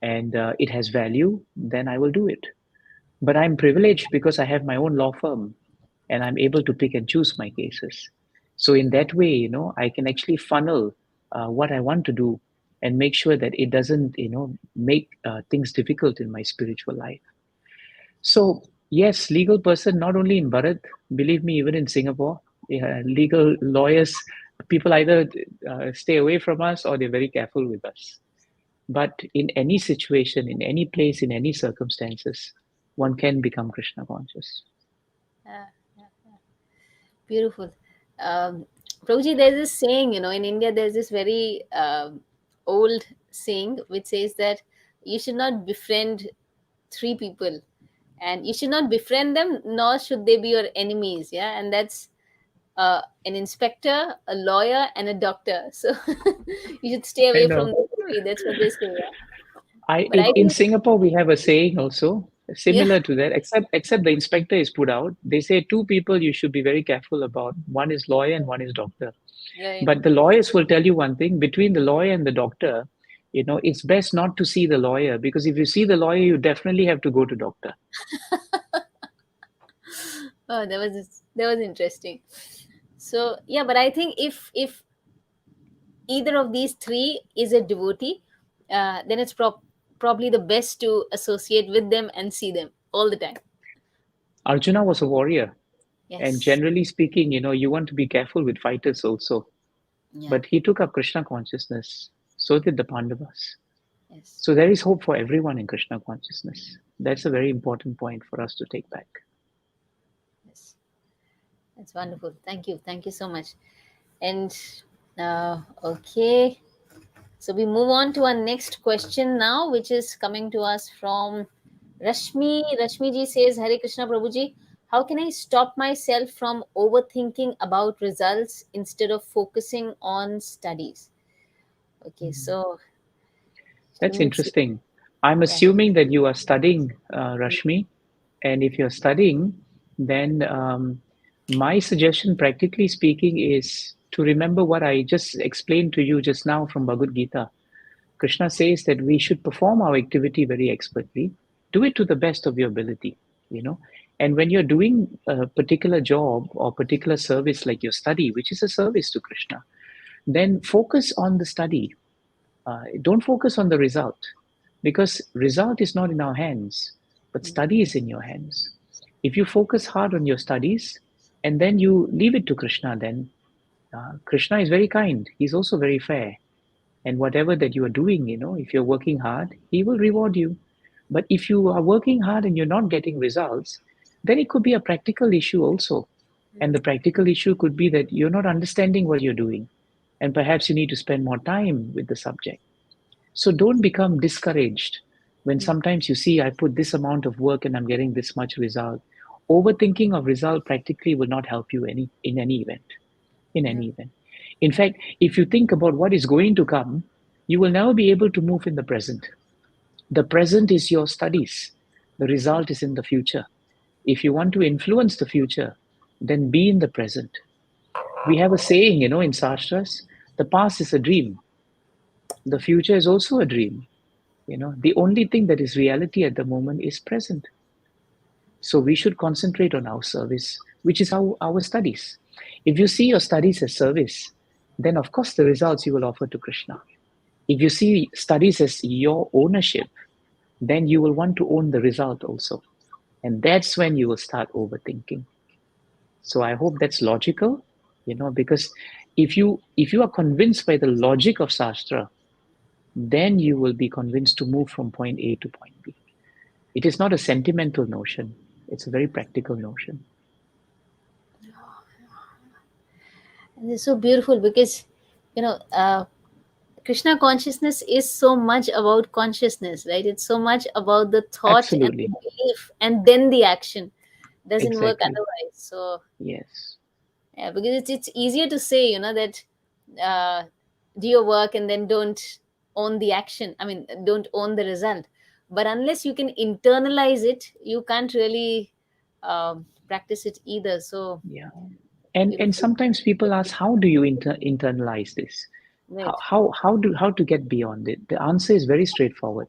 and it has value, then I will do it. But I'm privileged because I have my own law firm, and I'm able to pick and choose my cases. So in that way, I can actually funnel what I want to do and make sure that it doesn't, make things difficult in my spiritual life. So yes, legal person, not only in Bharat, believe me, even in Singapore, legal lawyers, people either stay away from us or they're very careful with us. But in any situation, in any place, in any circumstances, one can become Krishna conscious. Beautiful. Prabhuji, there's this saying, in India, there's this very old saying which says that you should not befriend 3 people, and you should not befriend them, nor should they be your enemies. Yeah, and that's an inspector, a lawyer, and a doctor. So you should stay away from the 3. That's what they say. Yeah. In Singapore, we have a saying also similar to that, except the inspector is put out. They say 2 people you should be very careful about. One is lawyer and one is doctor. Right. But the lawyers will tell you one thing: between the lawyer and the doctor, it's best not to see the lawyer, because if you see the lawyer, you definitely have to go to doctor. Oh, that was interesting. So yeah, but I think if either of these 3 is a devotee, then it's probably the best to associate with them and see them all the time. Arjuna was a warrior. Yes. And generally speaking, you want to be careful with fighters also. Yeah. But he took up Krishna consciousness. So did the Pandavas. Yes. So there is hope for everyone in Krishna consciousness. That's a very important point for us to take back. Yes. That's wonderful. Thank you. Thank you so much. And okay. So we move on to our next question now, which is coming to us from Rashmi. Rashmi ji says, Hare Krishna Prabhuji, how can I stop myself from overthinking about results instead of focusing on studies? Okay, so That's she needs to, interesting. I'm yeah. assuming that you are studying, Rashmi, and if you're studying, then my suggestion, practically speaking, is to remember what I just explained to you just now from Bhagavad Gita. Krishna says that we should perform our activity very expertly, do it to the best of your ability, you know. And when you're doing a particular job or particular service like your study, which is a service to Krishna, then focus on the study. Don't focus on the result, because result is not in our hands, but study is in your hands. If you focus hard on your studies and then you leave it to Krishna, then Krishna is very kind. He's also very fair. And whatever that you are doing, you know, if you're working hard, he will reward you. But if you are working hard and you're not getting results, then it could be a practical issue also. And the practical issue could be that you're not understanding what you're doing. And perhaps you need to spend more time with the subject. So don't become discouraged when sometimes you see, I put this amount of work and I'm getting this much result. Overthinking of result practically will not help you in any event. In fact, if you think about what is going to come, you will never be able to move in the present. The present is your studies. The result is in the future. If you want to influence the future, then be in the present. We have a saying, you know, in Shastras, the past is a dream. The future is also a dream. You know, the only thing that is reality at the moment is present. So we should concentrate on our service, which is our studies. If you see your studies as service, then of course the results you will offer to Krishna. If you see studies as your ownership, then you will want to own the result also. And that's when you will start overthinking. So I hope that's logical, you know, because if you are convinced by the logic of Shastra, then you will be convinced to move from point A to point B. It is not a sentimental notion. It's a very practical notion. And it's so beautiful because, you know, Krishna consciousness is so much about consciousness, right? It's so much about the thought and Absolutely. the belief and then the action. Doesn't work Exactly. otherwise. So Yes. yeah, because it's easier to say, you know, that do your work and then don't own the action. I mean, don't own the result. But unless you can internalize it, you can't really practice it either. So Yeah. And beautiful. sometimes people ask, how do you internalize this? Right. How to get beyond it? The answer is very straightforward.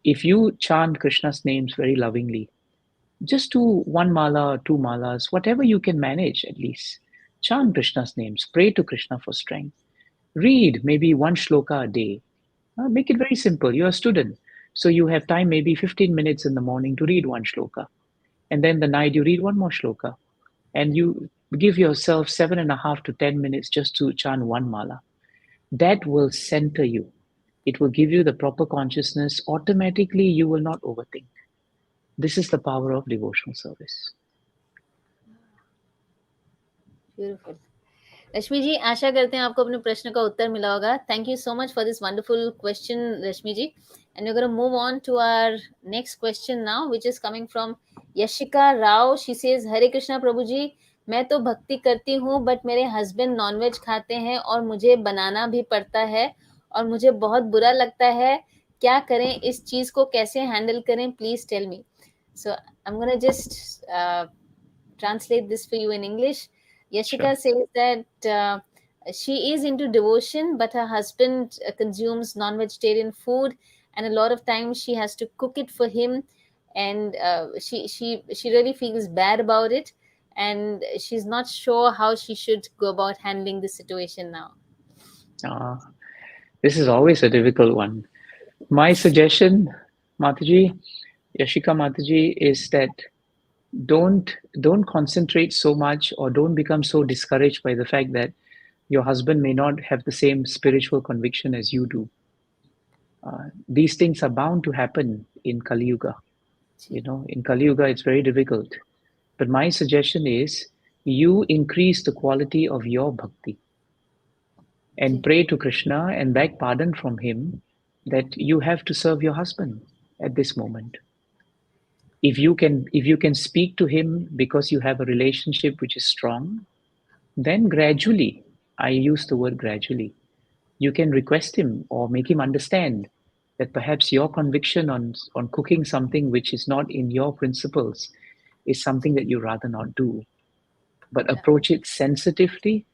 If you chant Krishna's names very lovingly, just do one mala or two malas, whatever you can manage at least. Chant Krishna's names, pray to Krishna for strength. Read maybe one shloka a day. Make it very simple. You're a student, so you have time maybe 15 minutes in the morning to read one shloka. And then the night you read one more shloka. And you give yourself 7.5 to 10 minutes just to chant one mala. That will center you. It will give you the proper consciousness. Automatically, you will not overthink. This is the power of devotional service. Beautiful. रश्मि जी, आशा करते हैं आपको अपने प्रश्न का उत्तर मिला होगा. Thank you so much for this wonderful question, Rashmi ji. And we're going to move on to our next question now, which is coming from Yashika Rao. She says, Hare Krishna Prabhu ji, मैं तो भक्ति करती हूँ, but मेरे husband nonveg खाते हैं और मुझे बनाना भी पड़ता है और मुझे बहुत बुरा लगता है. क्या करें, इस चीज को कैसे हैंडल करें? Please tell me. So I'm going to just translate this for you in English. Yashika says that she is into devotion, but her husband consumes non-vegetarian food, and a lot of times she has to cook it for him, and she really feels bad about it, and she's not sure how she should go about handling the situation now. This is always a difficult one. My suggestion, Mataji, Yashika Mataji, is that don't concentrate so much or don't become so discouraged by the fact that your husband may not have the same spiritual conviction as you do. These things are bound to happen in Kali Yuga. In Kali Yuga, it's very difficult. But my suggestion is you increase the quality of your bhakti and pray to Krishna and beg pardon from him that you have to serve your husband at this moment. If you can speak to him because you have a relationship which is strong, then gradually, I use the word gradually, you can request him or make him understand that perhaps your conviction on cooking something which is not in your principles is something that you rather not do. But approach it sensitively,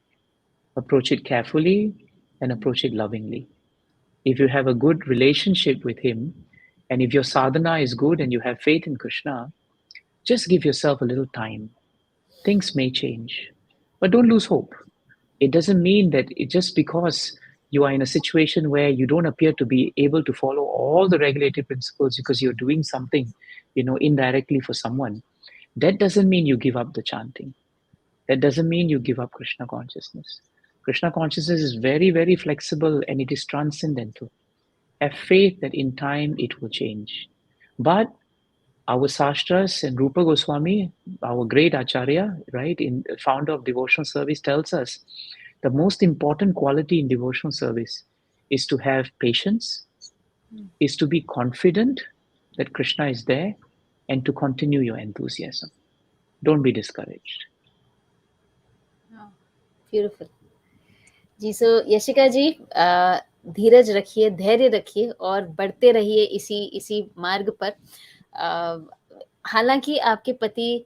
approach it carefully, and approach it lovingly. If you have a good relationship with him, and if your sadhana is good and you have faith in Krishna, just give yourself a little time. Things may change, but don't lose hope. It doesn't mean that just because you are in a situation where you don't appear to be able to follow all the regulated principles because you're doing something, indirectly for someone, that doesn't mean you give up the chanting. That doesn't mean you give up Krishna consciousness. Krishna consciousness is very, very flexible and it is transcendental. Have faith that in time it will change. But our Sastras and Rupa Goswami, our great Acharya, right, founder of devotional service, tells us the most important quality in devotional service is to have patience, is to be confident that Krishna is there, and to continue your enthusiasm. Don't be discouraged. Beautiful जी। So Yashika ji, धीरज रखिए, धैर्य रखिए और बढ़ते रहिए इसी मार्ग पर। हालांकि आपके पति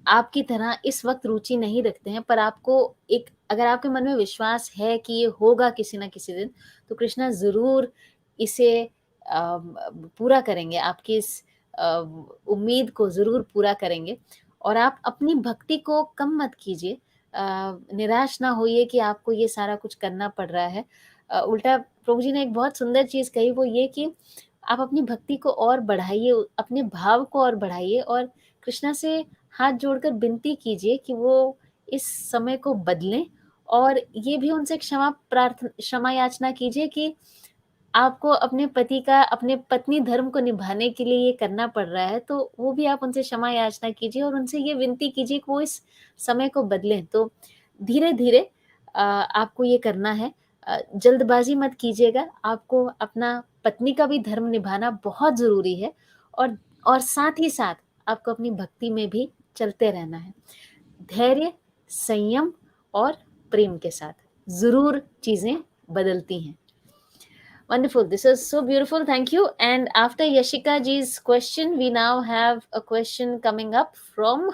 आपकी तरह इस वक्त रुचि नहीं रखते हैं, पर आपको अगर आपके मन में विश्वास है कि ये होगा किसी ना किसी दिन, तो कृष्णा जरूर इसे पूरा करेंगे, आपकी इस उम्मीद को जरूर पूरा करेंगे। और आप अपनी भक्ति को कम मत कीजिए, निराश ना होइए कि आपको ये सारा कुछ करना पड़ रहा है। उल्टा प्रभु जी ने एक बहुत सुंदर चीज कही, वो ये कि आप अपनी भक्ति को और बढ़ाइए, अपने भाव को और बढ़ाइए और कृष्णा से हाथ जोड़कर विनती कीजिए कि वो इस समय को बदलें, और ये भी उनसे क्षमा याचना कीजिए कि आपको अपने पति का, अपने पत्नी धर्म को निभाने के लिए ये करना पड़ रहा है, तो वो भी आप उनसे क्षमा याचना कीजिए और उनसे ये विनती कीजिए कि वो इस समय को बदलें। तो धीरे धीरे आपको ये करना है, जल्दबाजी मत कीजिएगा। आपको अपना पत्नी का भी धर्म निभाना बहुत जरूरी है, और साथ ही साथ आपको अपनी भक्ति में भी चलते रहना है। धैर्य, संयम और प्रेम के साथ जरूर चीजें बदलती हैं। Wonderful. This is so beautiful. Thank you. And after Yashika ji's question, we now have a question coming up from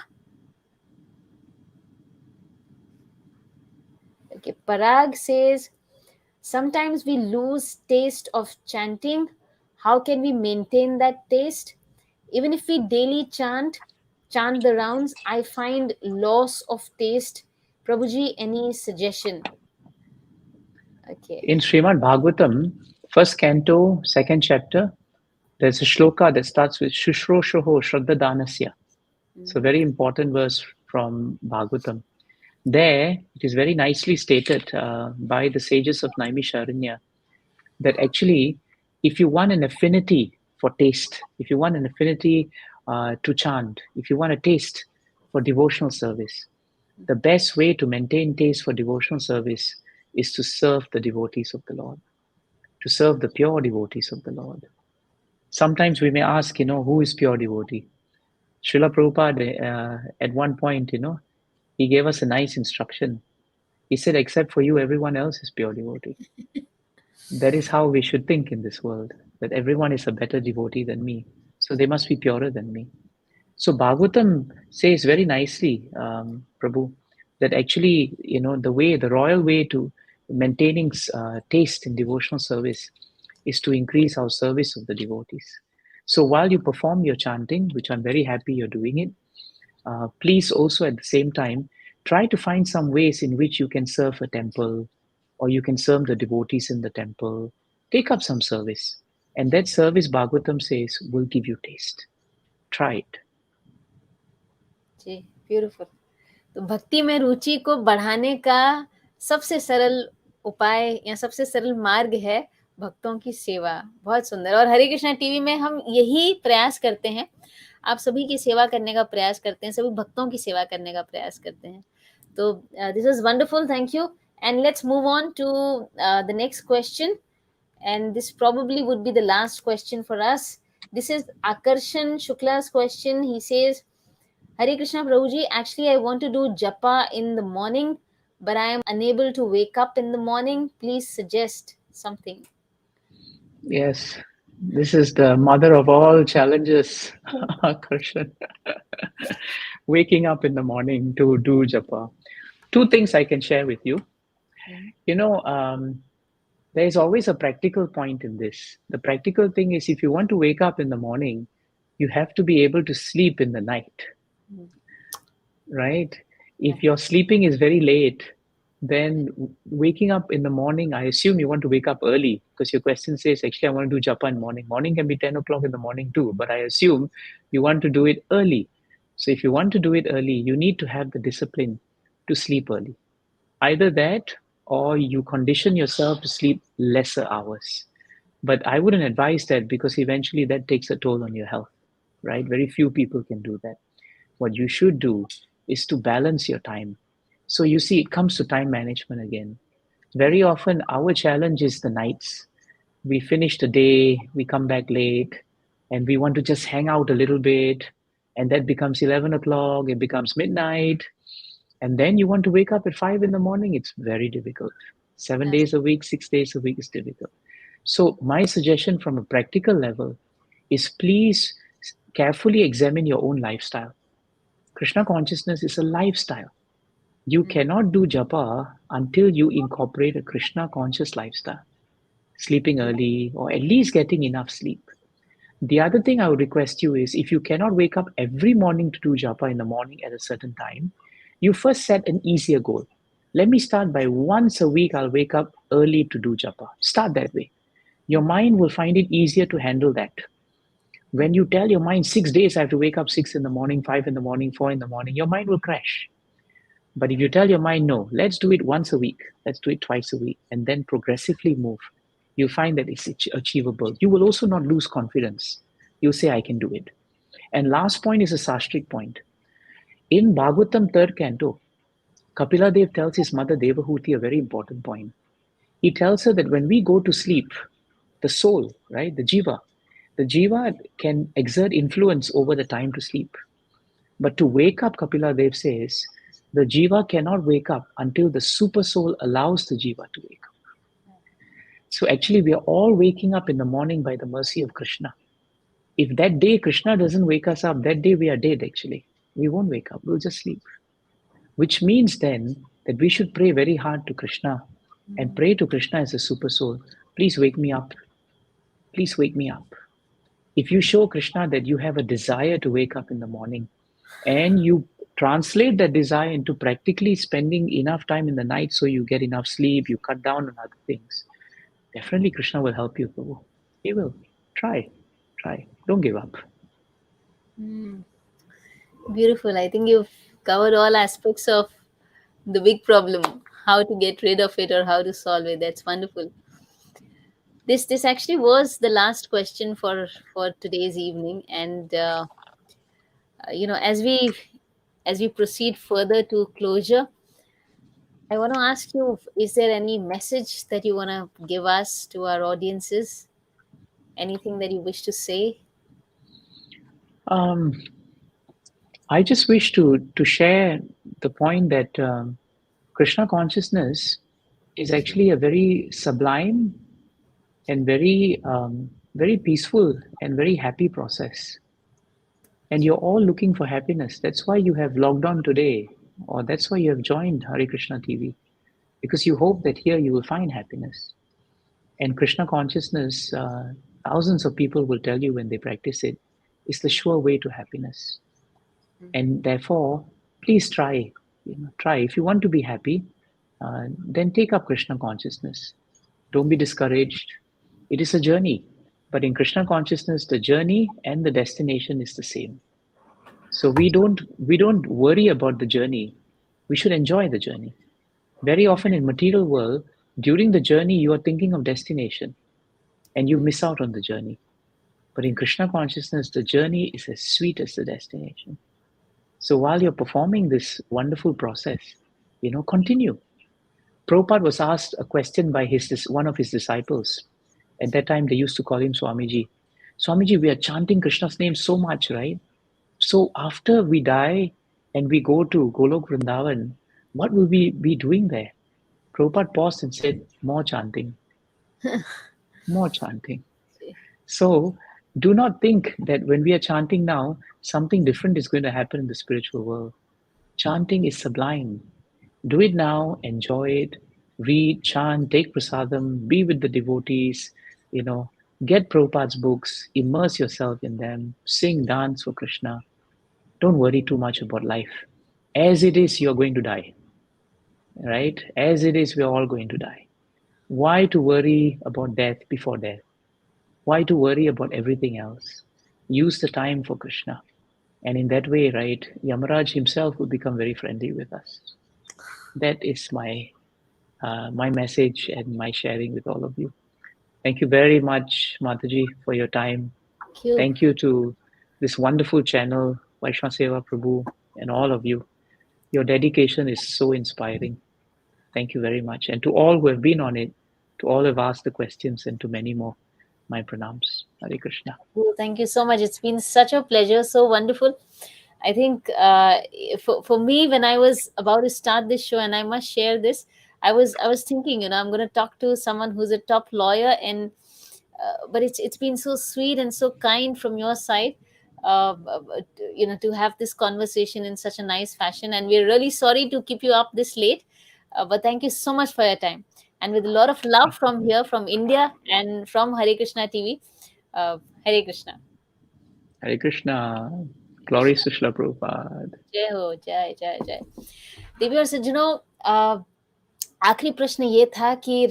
Parag says, sometimes we lose taste of chanting. How can we maintain that taste? Even if we daily chant the rounds, I find loss of taste. Prabhuji, any suggestion? Okay. In Srimad Bhagavatam, first canto, second chapter, there's a shloka that starts with Shushroshoho Shraddha Danasya. It's a very important verse from Bhagavatam. There, it is very nicely stated by the sages of Naimisharanya that actually, if you want an affinity for taste, if you want an affinity to chant, if you want a taste for devotional service, the best way to maintain taste for devotional service is to serve the devotees of the Lord, to serve the pure devotees of the Lord. Sometimes we may ask, who is pure devotee? Srila Prabhupada, at one point, he gave us a nice instruction. He said, except for you, everyone else is pure devotee. That is how we should think in this world, that everyone is a better devotee than me. So they must be purer than me. So Bhagavatam says very nicely, Prabhu, that actually, the royal way to maintaining taste in devotional service is to increase our service of the devotees. So while you perform your chanting, which I'm very happy you're doing it, please also at the same time, try to find some ways in which you can serve a temple, or you can serve the devotees in the temple. Take up some service. And that service, Bhagavatam says, will give you taste. Try it. जी, beautiful. तो भक्ति में रुचि को बढ़ाने का सबसे सरल उपाय या सबसे सरल मार्ग है भक्तों की सेवा, बहुत सुंदर। और हरे कृष्णा टीवी में हम यही प्रयास करते हैं, आप सभी की सेवा करने का प्रयास करते हैं, सभी भक्तों की सेवा करने का प्रयास करते हैं। तो this is wonderful, thank you. And let's move on to the next question, and this probably would be the last question for us. This is Akarshan Shukla's question. He says, Hare Krishna Prabhuji, actually I want to do japa in the morning, but I am unable to wake up in the morning. Please suggest something. Yes, this is the mother of all challenges, Karshan. Waking up in the morning to do japa. Two things I can share with you. You know, there is always a practical point in this. The practical thing is, if you want to wake up in the morning, you have to be able to sleep in the night, right? If your sleeping is very late, then waking up in the morning, I assume you want to wake up early, because your question says, actually, I want to do japa in the morning. Morning can be 10 o'clock in the morning too, but I assume you want to do it early. So if you want to do it early, you need to have the discipline to sleep early. Either that, or you condition yourself to sleep lesser hours. But I wouldn't advise that, because eventually that takes a toll on your health, right? Very few people can do that. What you should do is to balance your time. So you see, it comes to time management again. Very often our challenge is the nights. We finish the day, we come back late, and we want to just hang out a little bit, and that becomes 11 o'clock, it becomes midnight, and then you want to wake up at 5 in the morning. It's very difficult. 7 days a week, 6 days a week is difficult. So my suggestion from a practical level is, please carefully examine your own lifestyle. Krishna consciousness is a lifestyle. You cannot do japa until you incorporate a Krishna conscious lifestyle. Sleeping early, or at least getting enough sleep. The other thing I would request you is, if you cannot wake up every morning to do japa in the morning at a certain time, you first set an easier goal. Let me start by once a week, I'll wake up early to do japa. Start that way. Your mind will find it easier to handle that. When you tell your mind 6 days, I have to wake up 6 in the morning, 5 in the morning, 4 in the morning, your mind will crash. But if you tell your mind, no, let's do it once a week, let's do it twice a week, and then progressively move, you'll find that it's achievable. You will also not lose confidence. You'll say, I can do it. And last point is a sastric point. In Bhagavatam 3rd canto, Kapila Dev tells his mother Devahuti a very important point. He tells her that when we go to sleep, the soul, right, the jiva can exert influence over the time to sleep. But to wake up, Kapila Dev says, the jiva cannot wake up until the super soul allows the jiva to wake up. So actually, we are all waking up in the morning by the mercy of Krishna. If that day Krishna doesn't wake us up, that day we are dead actually. We won't wake up, we'll just sleep. Which means then that we should pray very hard to Krishna and pray to Krishna as a super soul. Please wake me up. Please wake me up. If you show Krishna that you have a desire to wake up in the morning, and you translate that desire into practically spending enough time in the night so you get enough sleep, you cut down on other things, definitely Krishna will help you, Prabhu. He will. Try. Don't give up. Beautiful. I think you've covered all aspects of the big problem, how to get rid of it or how to solve it. That's wonderful. This actually was the last question for today's evening, and as we proceed further to closure, I want to ask you, is there any message that you want to give us to our audiences? Anything that you wish to say? I just wish to share the point that Krishna consciousness is actually a very sublime and very peaceful and very happy process. And you're all looking for happiness. That's why you have logged on today, or that's why you have joined Hare Krishna TV, because you hope that here you will find happiness. And Krishna consciousness, thousands of people will tell you when they practice it, is the sure way to happiness. And therefore, please try. Try. If you want to be happy, then take up Krishna consciousness. Don't be discouraged. It is a journey. But in Krishna consciousness, the journey and the destination is the same. So we don't worry about the journey. We should enjoy the journey. Very often in material world, during the journey, you are thinking of destination. and you miss out on the journey. But in Krishna consciousness, the journey is as sweet as the destination. So while you're performing this wonderful process, continue. Prabhupada was asked a question by one of his disciples. At that time, they used to call him Swamiji. Swamiji, we are chanting Krishna's name so much, right? So after we die and we go to Golok Vrindavan, what will we be doing there? Prabhupada paused and said, more chanting. More chanting. So do not think that when we are chanting now, something different is going to happen in the spiritual world. Chanting is sublime. Do it now, enjoy it, read, chant, take prasadam, be with the devotees, get Prabhupada's books, immerse yourself in them, sing, dance for Krishna. Don't worry too much about life. As it is, you're going to die. Right? As it is, we're all going to die. Why to worry about death before death? Why to worry about everything else? Use the time for Krishna. And in that way, right, Yamaraj himself will become very friendly with us. That is my message and my sharing with all of you. Thank you very much, Mataji, for your time. Thank you to this wonderful channel, Vaishnava Seva Prabhu, and all of you. Your dedication is so inspiring. Thank you very much. And to all who have been on it, to all who have asked the questions, and to many more, my pranams. Hare Krishna. Thank you so much. It's been such a pleasure, so wonderful. I think for me, when I was about to start this show, and I must share this, I was thinking, I'm going to talk to someone who's a top lawyer, and but it's been so sweet and so kind from your side, to have this conversation in such a nice fashion. And we're really sorry to keep you up this late, but thank you so much for your time. And with a lot of love from here, from India, and from Hare Krishna TV, Hare Krishna. Hare Krishna. Glory to Srila Prabhupada. जय हो, जय जय जय। देवी और सज्जनों, आखिरी प्रश्न ये था कि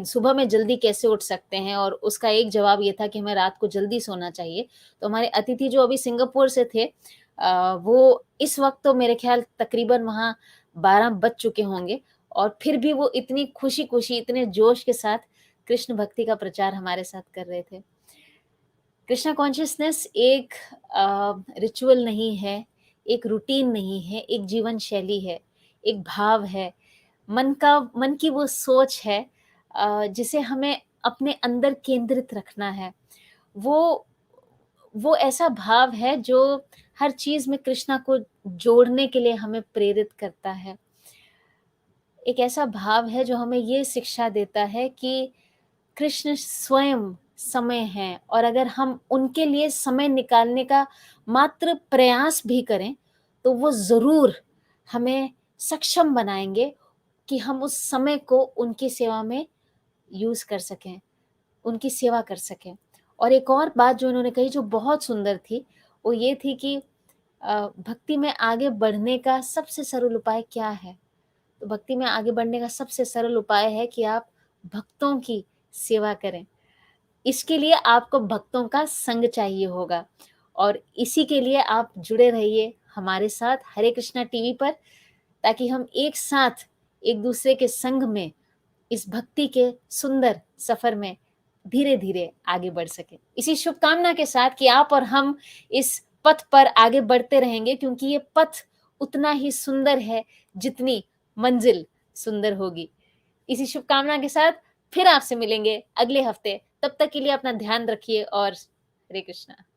सुबह में जल्दी कैसे उठ सकते हैं, और उसका एक जवाब ये था कि हमें रात को जल्दी सोना चाहिए। तो हमारे अतिथि जो अभी सिंगापुर से थे, वो इस वक्त तो मेरे ख्याल तकरीबन वहाँ 12 बज चुके होंगे, और फिर भी वो इतनी खुशी इतने जोश के साथ कृष्ण भक्ति का प्रचार हमारे साथ कर रहे थे। कृष्णा कॉन्शियसनेस एक रिचुअल नहीं है, एक रूटीन नहीं है, एक जीवन शैली है, एक भाव है, मन की वो सोच है जिसे हमें अपने अंदर केंद्रित रखना है। वो ऐसा भाव है जो हर चीज में कृष्णा को जोड़ने के लिए हमें प्रेरित करता है। एक ऐसा भाव है जो हमें ये शिक्षा देता है कि कृष्ण स्वयं समय है, और अगर हम उनके लिए समय निकालने का मात्र प्रयास भी करें तो वो जरूर हमें सक्षम बनाएंगे कि हम उस समय को उनकी सेवा में यूज कर सकें, उनकी सेवा कर सकें। और एक और बात जो उन्होंने कही जो बहुत सुंदर थी, वो ये थी कि भक्ति में आगे बढ़ने का सबसे सरल उपाय क्या है? तो भक्ति में आगे बढ़ने का सबसे सरल उपाय है कि आप भक्तों की सेवा करें। इसके लिए आपको भक्तों का संग चाहिए होगा, और इसी के लिए आप जुड़े रहिए हमारे साथ हरे कृष्णा टीवी पर, ताकि हम एक साथ एक दूसरे के संग में इस भक्ति के सुंदर सफर में धीरे धीरे आगे बढ़ सके। इसी शुभकामना के साथ कि आप और हम इस पथ पर आगे बढ़ते रहेंगे, क्योंकि ये पथ उतना ही सुंदर है जितनी मंजिल सुंदर होगी। इसी शुभकामना के साथ फिर आपसे मिलेंगे अगले हफ्ते। तब तक के लिए अपना ध्यान रखिए, और हरे कृष्णा।